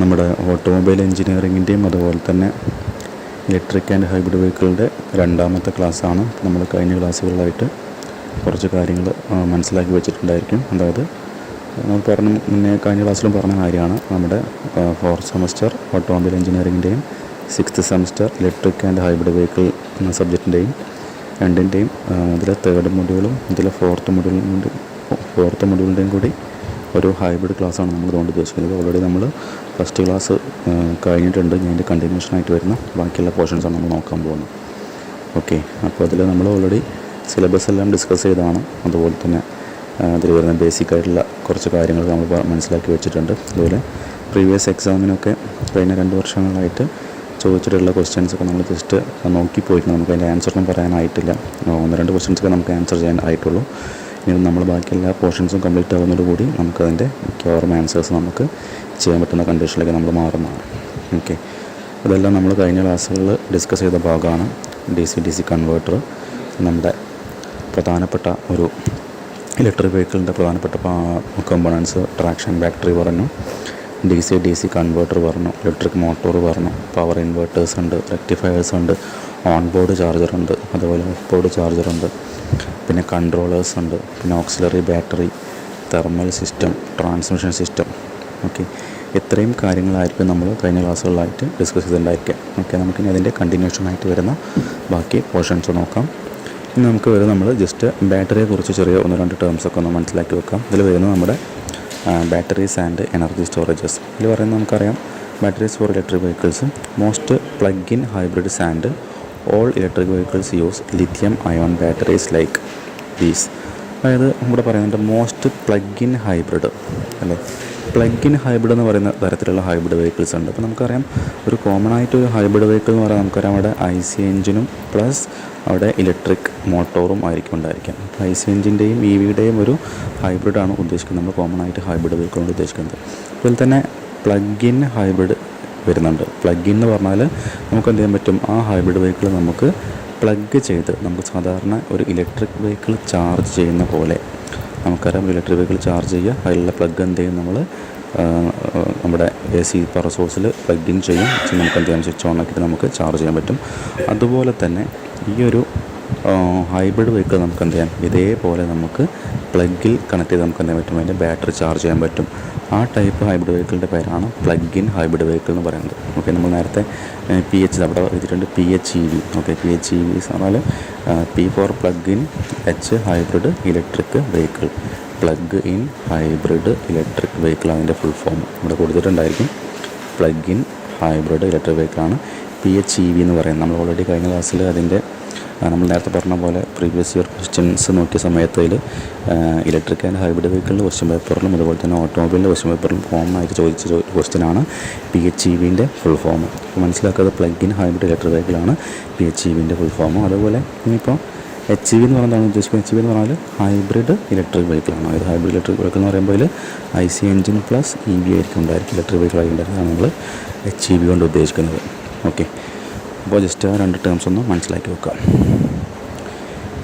നമ്മുടെ ഓട്ടോമൊബൈൽ എഞ്ചിനീയറിങ്ങിൻ്റെയും അതുപോലെ തന്നെ ഇലക്ട്രിക് ആൻഡ് ഹൈബ്രിഡ് വെഹിക്കിളിൻ്റെ രണ്ടാമത്തെ ക്ലാസ്സാണ്. നമ്മൾ കഴിഞ്ഞ ക്ലാസ്സുകളിലായിട്ട് കുറച്ച് കാര്യങ്ങൾ മനസ്സിലാക്കി വെച്ചിട്ടുണ്ടായിരിക്കും. അതായത് നമ്മൾ കഴിഞ്ഞ ക്ലാസ്സിലും പറഞ്ഞ കാര്യമാണ് നമ്മുടെ 4th സെമസ്റ്റർ ഓട്ടോമൊബൈൽ എഞ്ചിനീയറിങ്ങിൻ്റെയും 6th semester electric and hybrid vehicle എന്ന സബ്ജക്റ്റിൻ്റെയും രണ്ടിൻ്റെയും ഇതിലെ 3rd മൊഡ്യൂളും ഇതിലെ 4th മൊഡ്യൂളിൻ്റെയും കൂടി ഒരു ഹൈബ്രിഡ് ക്ലാസ്സാണ് നമ്മൾ ഇതുകൊണ്ട് ഉദ്ദേശിക്കുന്നത്. ഓൾറെഡി നമ്മൾ ഫസ്റ്റ് ക്ലാസ് കഴിഞ്ഞിട്ടുണ്ട്. ഞാൻ അതിൻ്റെ കണ്ടിന്യൂഷനായിട്ട് വരുന്ന ബാക്കിയുള്ള പോർഷൻസാണ് നമ്മൾ നോക്കാൻ പോകുന്നത്. ഓക്കെ, അപ്പോൾ അതിൽ നമ്മൾ ഓൾറെഡി സിലബസ് എല്ലാം ഡിസ്കസ് ചെയ്തതാണ്. അതുപോലെ തന്നെ അതിൽ വരുന്ന ബേസിക് ആയിട്ടുള്ള കുറച്ച് കാര്യങ്ങൾ നമ്മൾ മനസ്സിലാക്കി വെച്ചിട്ടുണ്ട്. അതുപോലെ പ്രീവിയസ് എക്സാമിനൊക്കെ കഴിഞ്ഞ 2 വർഷങ്ങളായിട്ട് ചോദിച്ചിട്ടുള്ള ക്വസ്റ്റ്യൻസൊക്കെ നമ്മൾ ജസ്റ്റ് നോക്കിപ്പോയിട്ട് നമുക്ക് അതിൻ്റെ ആൻസറൊന്നും പറയാനായിട്ടില്ല. 1-2 ക്വസ്റ്റ്യൻസൊക്കെ നമുക്ക് ആൻസർ ചെയ്യാൻ ആയിട്ടുള്ളൂ. ഇനി നമ്മൾ ബാക്കി എല്ലാ പോർഷൻസും കംപ്ലീറ്റ് ആകുന്നതോടുകൂടി നമുക്കതിൻ്റെ മിക്കവാറും ആൻസേഴ്സ് നമുക്ക് ചെയ്യാൻ പറ്റുന്ന കണ്ടീഷനിലേക്ക് നമ്മൾ മാറുന്നതാണ്. ഓക്കെ, അതെല്ലാം നമ്മൾ കഴിഞ്ഞ ക്ലാസ്സുകളിൽ ഡിസ്കസ് ചെയ്ത ഭാഗമാണ്. DC കൺവേർട്ടർ നമ്മുടെ പ്രധാനപ്പെട്ട ഒരു ഇലക്ട്രിക് വെഹിക്കിളിൻ്റെ പ്രധാനപ്പെട്ട കമ്പോണൻസ് ട്രാക്ഷൻ ബാറ്ററി പറഞ്ഞു, DC കൺവേർട്ടർ പറഞ്ഞു, ഇലക്ട്രിക് മോട്ടോർ പറഞ്ഞു, പവർ ഇൻവേർട്ടേഴ്സ് ഉണ്ട്, റെക്ടിഫയേഴ്സ് ഉണ്ട്, ഓൺ ബോർഡ് ചാർജറുണ്ട്, അതുപോലെ ഓഫ് ബോർഡ് ചാർജറുണ്ട്, പിന്നെ കൺട്രോളേഴ്സ് ഉണ്ട്, പിന്നെ auxiliary battery, thermal system, transmission system. Okay, ഇത്രയും കാര്യങ്ങളായിരിക്കും നമ്മൾ കഴിഞ്ഞ ക്ലാസ്സുകളിലായിട്ട് ഡിസ്കസ് ചെയ്തിട്ടുണ്ടായിരിക്കുക. ഓക്കെ, നമുക്കിനി അതിൻ്റെ കണ്ടിന്യൂഷനായിട്ട് വരുന്ന ബാക്കി പോർഷൻസ് നോക്കാം. ഇനി നമുക്ക് വരുന്നത് നമ്മൾ ജസ്റ്റ് ബാറ്ററിയെക്കുറിച്ച് ചെറിയ 1-2 ടേംസൊക്കെ ഒന്ന് മനസ്സിലാക്കി വെക്കാം. ഇതിൽ വരുന്നത് നമ്മുടെ ബാറ്ററീസ് ആൻഡ് എനർജി സ്റ്റോറേജസ്. ഇതിൽ പറയുന്നത് നമുക്കറിയാം, batteries for electric vehicles most plug in hybrids and all electric vehicles use lithium ion batteries like these. അതായത് ഇവിടെ പറയുന്നുണ്ട് മോസ്റ്റ് പ്ലഗ് ഇൻ ഹൈബ്രിഡ് അല്ലേ. പ്ലഗ് ഇൻ ഹൈബ്രിഡ് എന്ന് പറയുന്ന തരത്തിലുള്ള ഹൈബ്രിഡ് വെഹിക്കിൾസ് ഉണ്ട്. അപ്പോൾ നമുക്കറിയാം, ഒരു കോമൺ ആയിട്ട് ഒരു ഹൈബ്രിഡ് വെഹിക്കിൾ എന്ന് പറയുന്നത് നമുക്കറിയാം അവിടെ IC എഞ്ചിനും പ്ലസ് അവിടെ ഇലക്ട്രിക് മോട്ടോറും ആയിരിക്കും ഉണ്ടായിരിക്കാം. IC എഞ്ചിൻ്റെയും EVയുടെയും ഒരു ഹൈബ്രിഡാണ് ഉദ്ദേശിക്കുന്നത്. നമ്മൾ കോമൺ ആയിട്ട് ഹൈബ്രിഡ് വെഹിക്കിൾ കൊണ്ട് ഉദ്ദേശിക്കുന്നത്. അതുപോലെ തന്നെ പ്ലഗ് ഇൻ ഹൈബ്രിഡ് വരുന്നുണ്ട്. പ്ലഗ് ഇൻ എന്ന് പറഞ്ഞാൽ നമുക്ക് എന്ത് ചെയ്യാൻ പറ്റും, ആ ഹൈബ്രിഡ് വെഹിക്കിൾ നമുക്ക് പ്ലഗ് ചെയ്ത് നമുക്ക് സാധാരണ ഒരു ഇലക്ട്രിക് വെഹിക്കിൾ ചാർജ് ചെയ്യുന്ന പോലെ നമുക്കറിയാം, ഇലക്ട്രിക് വെഹിക്കിൾ ചാർജ് ചെയ്യുക, അതിലുള്ള പ്ലഗ് എന്ത് ചെയ്യും, നമ്മൾ നമ്മുടെ AC പവർ സോഴ്സിൽ പ്ലഗ് ഇൻ ചെയ്യും. നമുക്ക് എന്ത് ചെയ്യാൻ, സ്വിച്ച് ഓൺ ആക്കിയിട്ട് നമുക്ക് ചാർജ് ചെയ്യാൻ പറ്റും. അതുപോലെ തന്നെ ഈ ഒരു ഹൈബ്രിഡ് വെഹിക്കിൾ നമുക്ക് എന്ത് ചെയ്യാം, ഇതേപോലെ നമുക്ക് പ്ലഗിൽ കണക്ട് ചെയ്ത് നമുക്ക് എന്ത് ചെയ്യാൻ പറ്റും, അതിൻ്റെ ബാറ്ററി ചാർജ് ചെയ്യാൻ പറ്റും. ആ ടൈപ്പ് ഹൈബ്രിഡ് വെഹിക്കിളിൻ്റെ പേരാണ് പ്ലഗ് ഇൻ ഹൈബ്രിഡ് വെഹിക്കിൾ എന്ന് പറയുന്നത്. ഓക്കെ, നമ്മൾ നേരത്തെ PH അവിടെ എഴുതിയിട്ടുണ്ട്, PHEV. ഓക്കെ, PHEV പറഞ്ഞാൽ P for plug in, H hybrid electric vehicle, plug in hybrid electric vehicle അതിൻ്റെ ഫുൾ ഫോം ഇവിടെ കൊടുത്തിട്ടുണ്ടായിരിക്കും. പ്ലഗ് ഇൻ ഹൈബ്രിഡ് ഇലക്ട്രിക് വെഹിക്കിളാണ് PHEV എന്ന് പറയുന്നത്. നമ്മൾ ഓൾറെഡി കഴിഞ്ഞ ക്ലാസ്സിൽ അതിൻ്റെ നമ്മൾ നേരത്തെ പറഞ്ഞ പോലെ പ്രീവിയസ് ഇയർ ക്വസ്റ്റ്യൻസ് നോക്കിയ സമയത്ത് അതിൽ ഇലക്ട്രിക് ആൻഡ് ഹൈബ്രിഡ് വെഹിക്കിളിൻ്റെ ക്വസ്റ്റ്യൻ പേപ്പറിലും അതുപോലെ തന്നെ ഓട്ടോമൊബൈലിൻ്റെ ക്വസ്റ്റ്യൻ പേപ്പറിലും കോമണായിട്ട് ചോദിച്ച ക്വസ്റ്റ്യനാണ് PHEVൻ്റെ ഫുൾ ഫോം. അപ്പോൾ മനസ്സിലാക്കാതെ പ്ലഗ് ഇൻ ഹൈബ്രിഡ് ഇലക്ട്രിക് വെഹിക്കിളാണ് PHEVൻ്റെ ഫുൾ ഫോം. അതുപോലെ ഇനിയിപ്പോൾ HEV എന്ന് പറഞ്ഞാൽ ഉദ്ദേശിക്കുന്നത്, HEV എന്ന് പറഞ്ഞാൽ ഹൈബ്രിഡ് ഇലക്ട്രിക് വെഹിക്കിളാണ്. അതായത് ഹൈബ്രിഡ് ഇലക്ട്രിക് വെഹിക്കിൾ എന്ന് പറയുമ്പോൾ IC എഞ്ചിൻ പ്ലസ് EV ആയിരിക്കും ഉണ്ടായിരിക്കും, ഇലക്ട്രിക് വെഹിക്കിൾ ആയിട്ടുണ്ടായിരിക്കും നമ്മൾ HEV കൊണ്ട് ഉദ്ദേശിക്കുന്നത്. ഓക്കെ, അപ്പോൾ ജസ്റ്റ് ആ 2 ടേംസ് ഒന്ന് മനസ്സിലാക്കി വെക്കാം.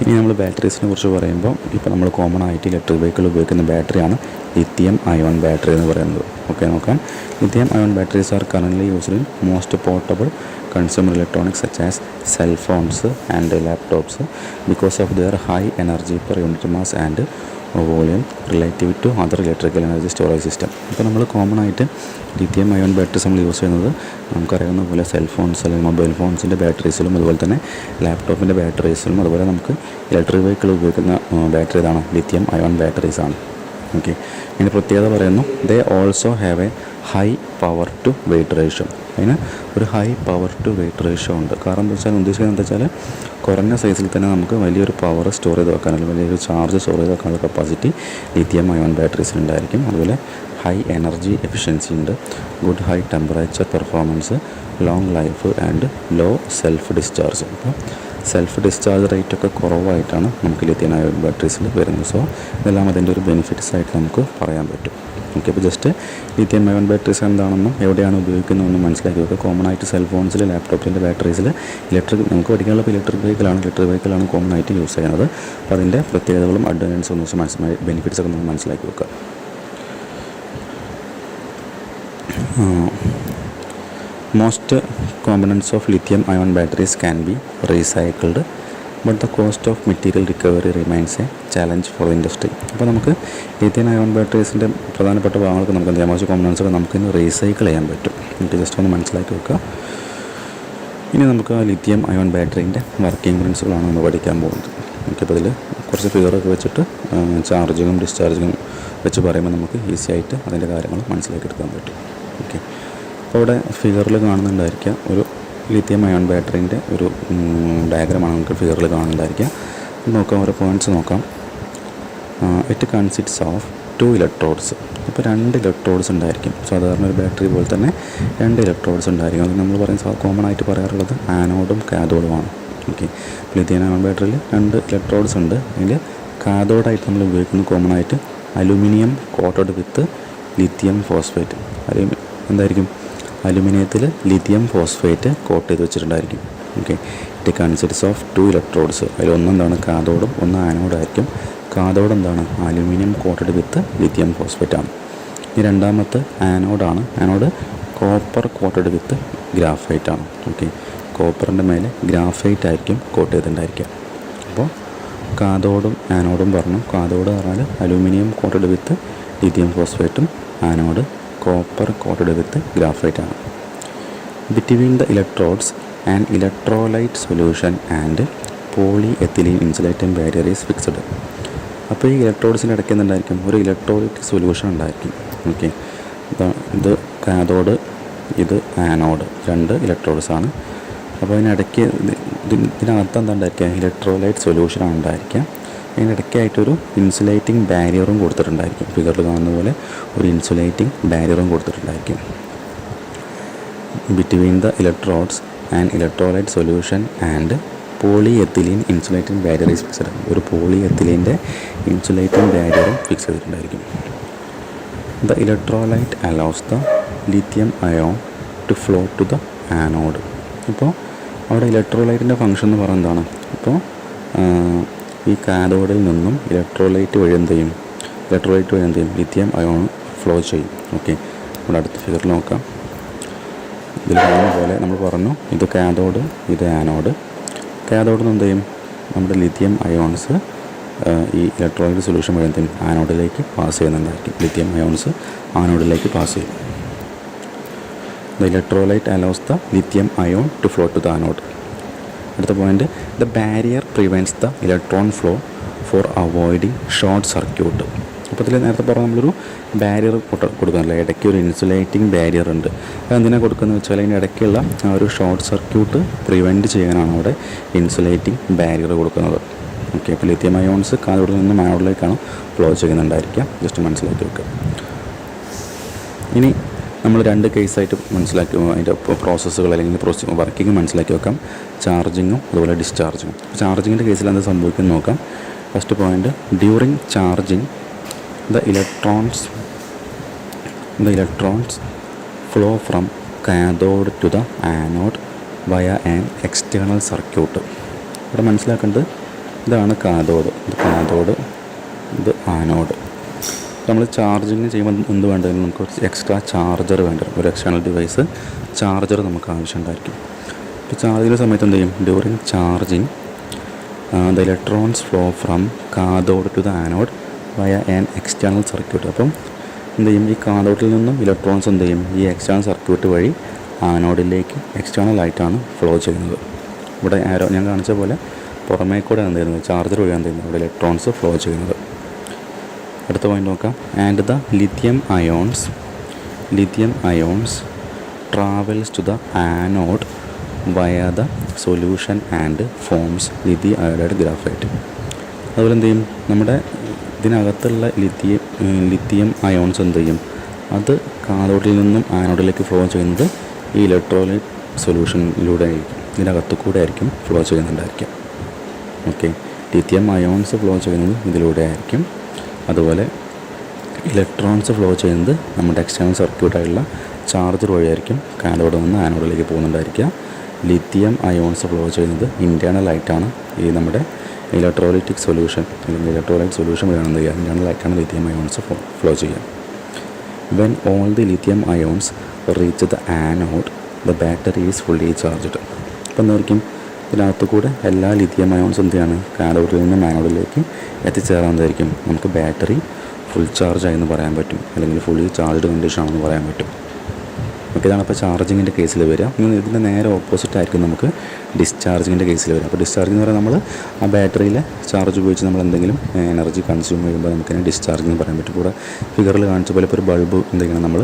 ഇനി നമ്മൾ ബാറ്ററീസിനെ കുറിച്ച് പറയുമ്പോൾ, ഇപ്പോൾ നമ്മൾ കോമൺ ആയിട്ട് ഇലക്ട്രിക് വെഹിക്കിൾ ഉപയോഗിക്കുന്ന ബാറ്ററിയാണ് ലിഥിയം അയോൺ ബാറ്ററി എന്ന് പറയുന്നത്. ഓക്കെ, നോക്കാം. Lithium ion batteries R currently used in most portable consumer electronics such as cell phones and laptops because of their high energy per unit mass and volume relative to other electrical energy storage system. ഇപ്പോൾ നമ്മൾ common ആയിട്ട് lithium ion batteries നമ്മൾ use ചെയ്യുന്നത് നമുക്കറിയാവുന്ന പോലെ cell phones അല്ലെങ്കിൽ mobile ഫോൺസിൻ്റെ ബാറ്ററീസിലും അതുപോലെ തന്നെ ലാപ്ടോപ്പിൻ്റെ ബാറ്ററീസിലും അതുപോലെ നമുക്ക് ഇലക്ട്രിക് വെഹിക്കിൾ ഉപയോഗിക്കുന്ന ബാറ്ററി ഇതാണ്, ലിഥിയം അയോൺ ബാറ്ററീസാണ്. ഓക്കെ, ഇതിൻ്റെ പ്രത്യേകത പറയുന്നു, they also have a high power to weight ratio. അതിന് ഒരു high power to weight ratio ഉണ്ട്. കാരണം എന്താ വെച്ചാൽ ഉദ്ദേശിക്കുന്നത് എന്താ വെച്ചാൽ കുറഞ്ഞ സൈസിൽ തന്നെ നമുക്ക് വലിയൊരു പവർ സ്റ്റോർ ചെയ്ത് വെക്കാൻ അല്ലെങ്കിൽ വലിയൊരു ചാർജ് സ്റ്റോർ ചെയ്ത് വെക്കാനുള്ള കപ്പാസിറ്റി ലിഥിയം അയോൺ ബാറ്ററീസിനുണ്ടായിരിക്കും. അതുപോലെ ഹൈ എനർജി എഫിഷ്യൻസി ഉണ്ട്, good high temperature performance, long life and low self discharge. അപ്പോൾ സെൽഫ് ഡിസ്ചാർജ് റേറ്റൊക്കെ കുറവായിട്ടാണ് നമുക്ക് ലിഥിയം അയോൺ ബാറ്ററീസിൽ വരുന്നത്. സോ ഇതെല്ലാം അതിൻ്റെ ഒരു ബെനിഫിറ്റ്സ് ആയിട്ട് നമുക്ക് പറയാൻ പറ്റും. ഓക്കെ, അപ്പോൾ ജസ്റ്റ് ലിഥിയം അയോൺ ബാറ്ററീസ് എന്താണെന്നും എവിടെയാണ് ഉപയോഗിക്കുന്നതെന്നും മനസ്സിലാക്കി വെക്കുക. കോമൺ ആയിട്ട് സെൽ ഫോൺസിൽ ലാപ്ടോപ്പിൻ്റെ ബാറ്ററീസിൽ നമുക്ക് പഠിക്കാനുള്ള ഇലക്ട്രിക് വെഹിക്കിളാണ് കോമൺ ആയിട്ട് യൂസ് ചെയ്യുന്നത്. അപ്പോൾ അതിൻ്റെ പ്രത്യേകതകളും അഡ്വാൻറ്റേജസും ഒന്ന് ബെനിഫിറ്റ്സ് ഒക്കെ നമ്മൾ മനസ്സിലാക്കി വെക്കുക. Most components of lithium ion batteries can B recycled but the cost of material recovery remains A challenge four industry. അപ്പോൾ നമുക്ക് ലിഥിയം അയോൺ ബാറ്ററീസിൻ്റെ പ്രധാനപ്പെട്ട ഭാഗങ്ങൾക്ക് നമുക്ക് എന്ത് ചെയ്യാം, മോസ്റ്റ് കോമ്പണൻസൊക്കെ നമുക്കിന്ന് റീസൈക്കിൾ ചെയ്യാൻ പറ്റും. നമുക്ക് ജസ്റ്റ് ഒന്ന് മനസ്സിലാക്കി വെക്കുക. ഇനി നമുക്ക് ആ ലിഥിയം അയോൺ ബാറ്ററീൻ്റെ വർക്കിംഗ് പ്രിൻസിപ്പിളാണ് നമ്മൾ പഠിക്കാൻ പോകുന്നത്. നമുക്കിപ്പോൾ ഇതിൽ കുറച്ച് ഫിഗറൊക്കെ വെച്ചിട്ട് ചാർജിങ്ങും ഡിസ്ചാർജിങ്ങും വെച്ച് പറയുമ്പോൾ നമുക്ക് ഈസി ആയിട്ട് അതിൻ്റെ കാര്യങ്ങൾ മനസ്സിലാക്കി എടുക്കാൻ പറ്റും. ഓക്കെ, അപ്പോൾ ഇവിടെ ഫിഗറിൽ കാണുന്നുണ്ടായിരിക്കുക ഒരു ലിഥിയം അയോൺ ബാറ്ററീൻ്റെ ഒരു ഡയഗ്രമാണ് നമുക്ക് ഫിഗറിൽ കാണുന്നുണ്ടായിരിക്കുക. നോക്കാം, ഓരോ പോയിൻറ്റ്സ് നോക്കാം. It കൺസിറ്റ്സ് of 2 electrodes. അപ്പോൾ 2 ഇലക്ട്രോഡ്സ് ഉണ്ടായിരിക്കും. സാധാരണ ഒരു ബാറ്ററി പോലെ തന്നെ 2 ഇലക്ട്രോഡ്സ് ഉണ്ടായിരിക്കും. അത് നമ്മൾ പറയുന്ന കോമൺ ആയിട്ട് പറയാറുള്ളത് ആനോഡും കാഥോഡുമാണ്. ഓക്കെ, ലിഥിയം അയോൺ ബാറ്ററിയിൽ 2 ഇലക്ട്രോഡ്സ് ഉണ്ട്. അതിൽ കാഥോഡായിട്ട് നമ്മൾ ഉപയോഗിക്കുന്നത് കോമൺ ആയിട്ട് aluminium coated with lithium phosphate. എന്തായിരിക്കും, അലുമിനിയത്തിൽ ലിഥിയം ഫോസ്ഫേറ്റ് കോട്ട് ചെയ്ത് വെച്ചിട്ടുണ്ടായിരിക്കും. Okay, it consists of 2 electrodes. അതിലൊന്നെന്താണ് കാഥോഡും ഒന്ന് ആനോഡായിരിക്കും. കാഥോഡ് എന്താണ്, aluminium coated with lithium phosphate ആണ്. ഈ രണ്ടാമത്തെ ആനോഡാണ്. Anode copper coated with graphite ആണ്. ഓക്കെ, കോപ്പറിൻ്റെ മേലെ ഗ്രാഫൈറ്റ് ആയിരിക്കും കോട്ട് ചെയ്തിട്ടുണ്ടായിരിക്കുക. അപ്പോൾ കാഥോഡും ആനോഡും പറഞ്ഞു. കാഥോഡ് പറഞ്ഞാൽ അലുമിനിയം കോട്ടഡ് വിത്ത് ലിഥിയം ഫോസ്ഫേറ്റും, anode copper coated with graphite ആണ്. Between the electrodes and electrolyte solution and polyethylene insulating barrier is fixed. അപ്പോൾ ഈ ഇലക്ട്രോഡ്സിൻ്റെ ഇടയ്ക്ക് എന്തുണ്ടായിരിക്കും, ഒരു ഇലക്ട്രോലൈറ്റ് സൊല്യൂഷൻ ഉണ്ടായിരിക്കും. ഓക്കെ, ഇത് കാഥോഡ്, ഇത് ആനോഡ്, 2 ഇലക്ട്രോഡ്സാണ്. അപ്പോൾ ഇതിനിടയ്ക്ക് ഇതിനകത്ത് എന്താ ഉണ്ടായിരിക്കുക, ഇലക്ട്രോലൈറ്റ് സൊല്യൂഷനാണ് ഉണ്ടായിരിക്കുക. അതിനിടയ്ക്കായിട്ടൊരു ഇൻസുലേറ്റിംഗ് ബാരിയറും കൊടുത്തിട്ടുണ്ടായിരിക്കും. ഫിഗറിൽ കാണുന്ന പോലെ ഒരു ഇൻസുലേറ്റിംഗ് ബാരിയറും കൊടുത്തിട്ടുണ്ടായിരിക്കും. Between the electrodes and electrolyte solution and polyethylene insulating barrier is fixed. ഒരു പോളി എത്തിലീൻ്റെ ഇൻസുലേറ്റിംഗ് ബാരിയറും ഫിക്സ് ചെയ്തിട്ടുണ്ടായിരിക്കും. The electrolyte allows the lithium ion to flow to the anode. ഇപ്പോൾ അവിടെ ഇലക്ട്രോലൈറ്റിൻ്റെ ഫംഗ്ഷൻ എന്ന് പറയുന്നത് എന്താണ്, ഇപ്പോൾ ഈ കാഥോഡിൽ നിന്നും ഇലക്ട്രോലൈറ്റ് വഴി എന്ത് ചെയ്യും, ലിഥിയം അയോൺ ഫ്ലോ ചെയ്യും. ഓക്കെ, നമ്മുടെ അടുത്ത ഫിഗറിൽ നോക്കാം. ഇതിൽ കാണുന്ന പോലെ നമ്മൾ പറഞ്ഞു, ഇത് കാഥോഡ്, ഇത് ആനോഡ്. കാഥോഡിൽ നിന്ന് എന്ത് ചെയ്യും, നമ്മുടെ ലിഥിയം അയോൺസ് ഈ ഇലക്ട്രോലൈറ്റ് സൊല്യൂഷൻ വഴി എന്ത് ചെയ്യും, ആനോഡിലേക്ക് പാസ് ചെയ്യുന്നുണ്ടായിരിക്കും. ലിഥിയം അയോൺസ് ആനോഡിലേക്ക് പാസ് ചെയ്യും. The electrolyte allows the lithium ion to flow to the anode. അടുത്ത point, the barrier prevents the electron flow for avoiding short circuit. അപ്പോൾ ഇതിൽ നേരത്തെ പറഞ്ഞ നമ്മളൊരു ബാരിയർ കൊടുക്കുന്നില്ല, ഇടയ്ക്ക് ഒരു ഇൻസുലേറ്റിംഗ് ബാരിയർ ഉണ്ട്. അതെന്തിനാണ് കൊടുക്കുന്നത് വെച്ചാൽ അതിൻ്റെ ഇടയ്ക്കുള്ള ആ ഒരു ഷോർട്ട് സർക്യൂട്ട് പ്രിവെൻറ്റ് ചെയ്യാനാണ് അവിടെ ഇൻസുലേറ്റിംഗ് ബാരിയർ കൊടുക്കുന്നത്. ഓക്കെ, അപ്പോൾ ലിഥിയം അയോൺസ് കാഥോഡിൽ നിന്നും ആനോഡിലേക്കാണ് ഫ്ലോ ചെയ്യുന്നുണ്ടായിരിക്കുക. ജസ്റ്റ് മനസ്സിലാക്കി വെക്കുക. ഇനി നമ്മൾ 2 കേസായിട്ട് മനസ്സിലാക്കി അതിൻ്റെ പ്രോസസ്സുകൾ അല്ലെങ്കിൽ വർക്കിംഗ് മനസ്സിലാക്കി വെക്കാം. ചാർജിങ്ങും അതുപോലെ ഡിസ്ചാർജിങ്ങും. ചാർജിങ്ങിൻ്റെ കേസിൽ എന്താ സംഭവിക്കുന്നത് നോക്കാം. First point, during charging the electrons flow from cathode to the anode via an external circuit. ഇവിടെ മനസ്സിലാക്കേണ്ടത് ഇതാണ് കാഥോഡ്, ഇത് ആനോഡ്. നമ്മൾ ചാർജിങ് ചെയ്യുമ്പോൾ എന്ത് വേണ്ടത്, നമുക്ക് എക്സ്ട്രാ ചാർജർ വേണ്ട, ഒരു എക്സ്റ്റേണൽ ഡിവൈസ് ചാർജർ നമുക്ക് ആവശ്യമുണ്ടായിരിക്കും. ഇപ്പോൾ ചാർജിങ്ങിൻ്റെ സമയത്ത് എന്ത് ചെയ്യും, during charging the electrons flow from cathode to the anode via an external circuit. അപ്പം എന്ത് ചെയ്യും, ഈ കാഥോഡിൽ നിന്നും ഇലക്ട്രോൺസ് എന്ത് ചെയ്യും, ഈ എക്സ്റ്റേണൽ സർക്യൂട്ട് വഴി ആനോഡിലേക്ക് എക്സ്റ്റേണലായിട്ടാണ് ഫ്ലോ ചെയ്യുന്നത്. ഇവിടെ ഞാൻ കാണിച്ച പോലെ പുറമേ കൂടെ എന്ത് ചെയ്യുന്നത്, ചാർജർ വഴിയാണ് എന്ത് ചെയ്യുന്നത്, ഇവിടെ ഇലക്ട്രോൺസ് ഫ്ലോ ചെയ്യുന്നത്. അടുത്ത പോയിന്റ് നോക്കാം. And the lithium ions travels to the anode via the solution and forms lithium iodide graphite. അതുപോലെ എന്ത് ചെയ്യും, നമ്മുടെ ഇതിനകത്തുള്ള ലിഥിയം അയോൺസ് എന്ത് ചെയ്യും, അത് കാഥോഡിൽ നിന്നും ആനോഡിലേക്ക് ഫ്ലോ ചെയ്യുന്നത് ഈ ഇലക്ട്രോലൈറ്റ് സൊല്യൂഷനിലൂടെ ആയിരിക്കും, ഇതിനകത്തു കൂടെ ആയിരിക്കും ഫ്ലോ ചെയ്യുന്നുണ്ടായിരിക്കും. ഓക്കെ, ലിഥിയം അയോൺസ് ഫ്ലോ ചെയ്യുന്നത് ഇതിലൂടെ ആയിരിക്കും. അതുപോലെ ഇലക്ട്രോൺസ് ഫ്ലോ ചെയ്യുന്നത് നമ്മുടെ എക്സ്റ്റേണൽ സർക്യൂട്ടായുള്ള ചാർജർ വഴിയായിരിക്കും കാഥോഡിൽ നിന്ന് ആനോഡിലേക്ക് പോകുന്നുണ്ടായിരിക്കുക. ലിഥിയം അയോൺസ് ഫ്ലോ ചെയ്യുന്നത് ഇൻറ്റേർണലായിട്ടാണ്, ഈ നമ്മുടെ ഇലക്ട്രോലൈറ്റിക് സൊല്യൂഷൻ അല്ലെങ്കിൽ ഇലക്ട്രോലൈറ്റ് സൊല്യൂഷൻ വഴിയാണ് എന്ത് ചെയ്യുക, ഇൻറ്റേർണലായിട്ടാണ് ലിഥിയം അയോൺസ് ഫ്ലോ ചെയ്യുക. When all the lithium ions reach the anode the battery is fully charged. അപ്പോൾ എന്തായിരിക്കും, ഇതിനകത്തു കൂടെ എല്ലാ ലിഥിയം അയോൺസും എന്ത് ചെയ്യാണ്, കാഥോഡിൽ നിന്നും ആനോഡിലേക്ക് എത്തിച്ചേരാവുന്നതായിരിക്കും. നമുക്ക് ബാറ്ററി ഫുൾ ചാർജ് ആയെന്ന് പറയാൻ പറ്റും, അല്ലെങ്കിൽ ഫുള്ളി ചാർജ്ഡ് കണ്ടീഷൻ ആണെന്ന് പറയാൻ പറ്റും. ഓക്കെ, ഇതാണ് അപ്പോൾ ചാർജിങ്ങിൻ്റെ കേസിൽ വരിക. ഇതിൻ്റെ നേരെ ഓപ്പോസിറ്റ് ആയിരിക്കും നമുക്ക് ഡിസ്ചാർജിങ്ങിൻ്റെ കേസിൽ വരിക. അപ്പോൾ ഡിസ്ചാർജിങ് എന്ന് പറയുന്നത് നമ്മൾ ആ ബാറ്ററിയിലെ ചാർജ് ഉപയോഗിച്ച് നമ്മൾ എന്തെങ്കിലും എനർജി കൺസ്യൂം ചെയ്യുമ്പോൾ നമുക്കതിനെ ഡിസ്ചാർജിങ് എന്ന് പറയാൻ പറ്റും. കൂടെ ഫിഗറിൽ കാണിച്ച പോലെ ഇപ്പോൾ ഒരു ബൾബ് എന്തെങ്കിലും നമ്മൾ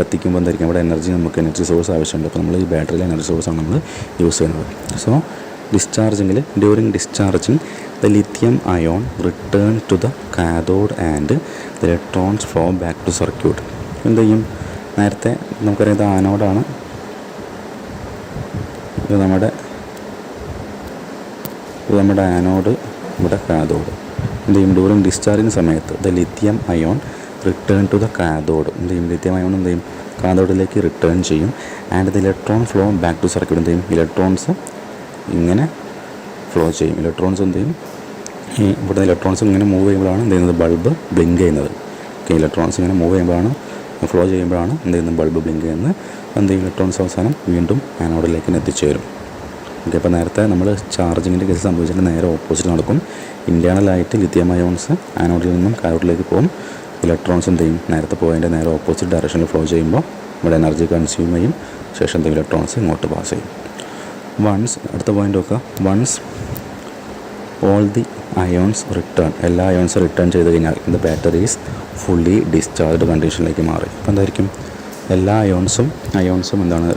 കത്തിക്കുമ്പോൾ എന്തായിരിക്കും, അവിടെ നമുക്ക് എനർജി സോഴ്സ് ആവശ്യമുണ്ട്. അപ്പോൾ നമ്മൾ ഈ ബാറ്ററിയിലെ എനർജി സോഴ്സാണ് നമ്മൾ യൂസ് ചെയ്യുന്നത്. സോ ഡിസ്ചാർജിങ്ങിൽ during discharging the lithium ion return to the cathode and the electrons flow back to circuit. എന്ത് ചെയ്യും, നേരത്തെ നമുക്കറിയാം ഇത് ആനോഡാണ്, ഇത് നമ്മുടെ ആനോഡ്, ഇവിടെ കാഥോഡ്. എന്ത് ചെയ്യും, ഡ്യൂറിങ് ഡിസ്ചാർജിങ് സമയത്ത് the lithium ion return to the cathode. എന്ത് ചെയ്യും, ലിഥിയം അയോൺ എന്ത് ചെയ്യും, കാഥോഡിലേക്ക് റിട്ടേൺ ചെയ്യും. And the electron flow back to circuit. എന്ത് ചെയ്യും, ഇലക്ട്രോൺസ് ഇങ്ങനെ ഫ്ലോ ചെയ്യും. ഇലക്ട്രോൺസ് എന്ത് ചെയ്യും, ഇവിടെ ഇലക്ട്രോൺസ് ഇങ്ങനെ മൂവ് ചെയ്യുമ്പോഴാണ് എന്ത് ചെയ്യുന്നത്, ബൾബ് ബ്ലിങ്ക് ചെയ്യുന്നത്. ഓക്കെ, ഇലക്ട്രോൺസ് ഇങ്ങനെ മൂവ് ചെയ്യുമ്പോഴാണ്, ഫ്ലോ ചെയ്യുമ്പോഴാണ് എന്ത് ചെയ്യുന്നത്, ബൾബ് ബ്ലിങ്ക് ചെയ്യുന്നത്. എന്ത് ചെയ്യും, ഇലക്ട്രോൺസ് അവസാനം വീണ്ടും ആനോഡിലേക്ക് എത്തിച്ചേരും. ഓക്കെ, അപ്പോൾ നേരത്തെ നമ്മൾ ചാർജിങ്ങിൻ്റെ കേസ് സംഭവിച്ചിട്ട് നേരെ ഓപ്പോസിറ്റ് നടക്കും. ഇൻറ്റേർണലായിട്ട് ലിഥിയം അയോൺസ് ആനോഡിൽ നിന്നും കാഥോഡിലേക്ക് പോകും. ഇലക്ട്രോൺസ് എന്ത് ചെയ്യും, നേരത്തെ പോയതിൻ്റെ നേരെ ഓപ്പോസിറ്റ് ഡയറക്ഷനിൽ ഫ്ലോ ചെയ്യുമ്പോൾ ഇവിടെ എനർജി കൺസ്യൂം ചെയ്യും. ശേഷം എന്തെങ്കിലും ഇലക്ട്രോൺസ് ഇങ്ങോട്ട് പാസ് ചെയ്യും. അടുത്ത പോയിൻ്റ് നോക്കുക. Once all the ions return, എല്ലാ അയോൺസും റിട്ടേൺ ചെയ്ത് കഴിഞ്ഞാൽ the battery is fully discharged കണ്ടീഷനിലേക്ക് മാറി. അപ്പോൾ എന്തായിരിക്കും, എല്ലാ അയോൺസും എന്താണ്,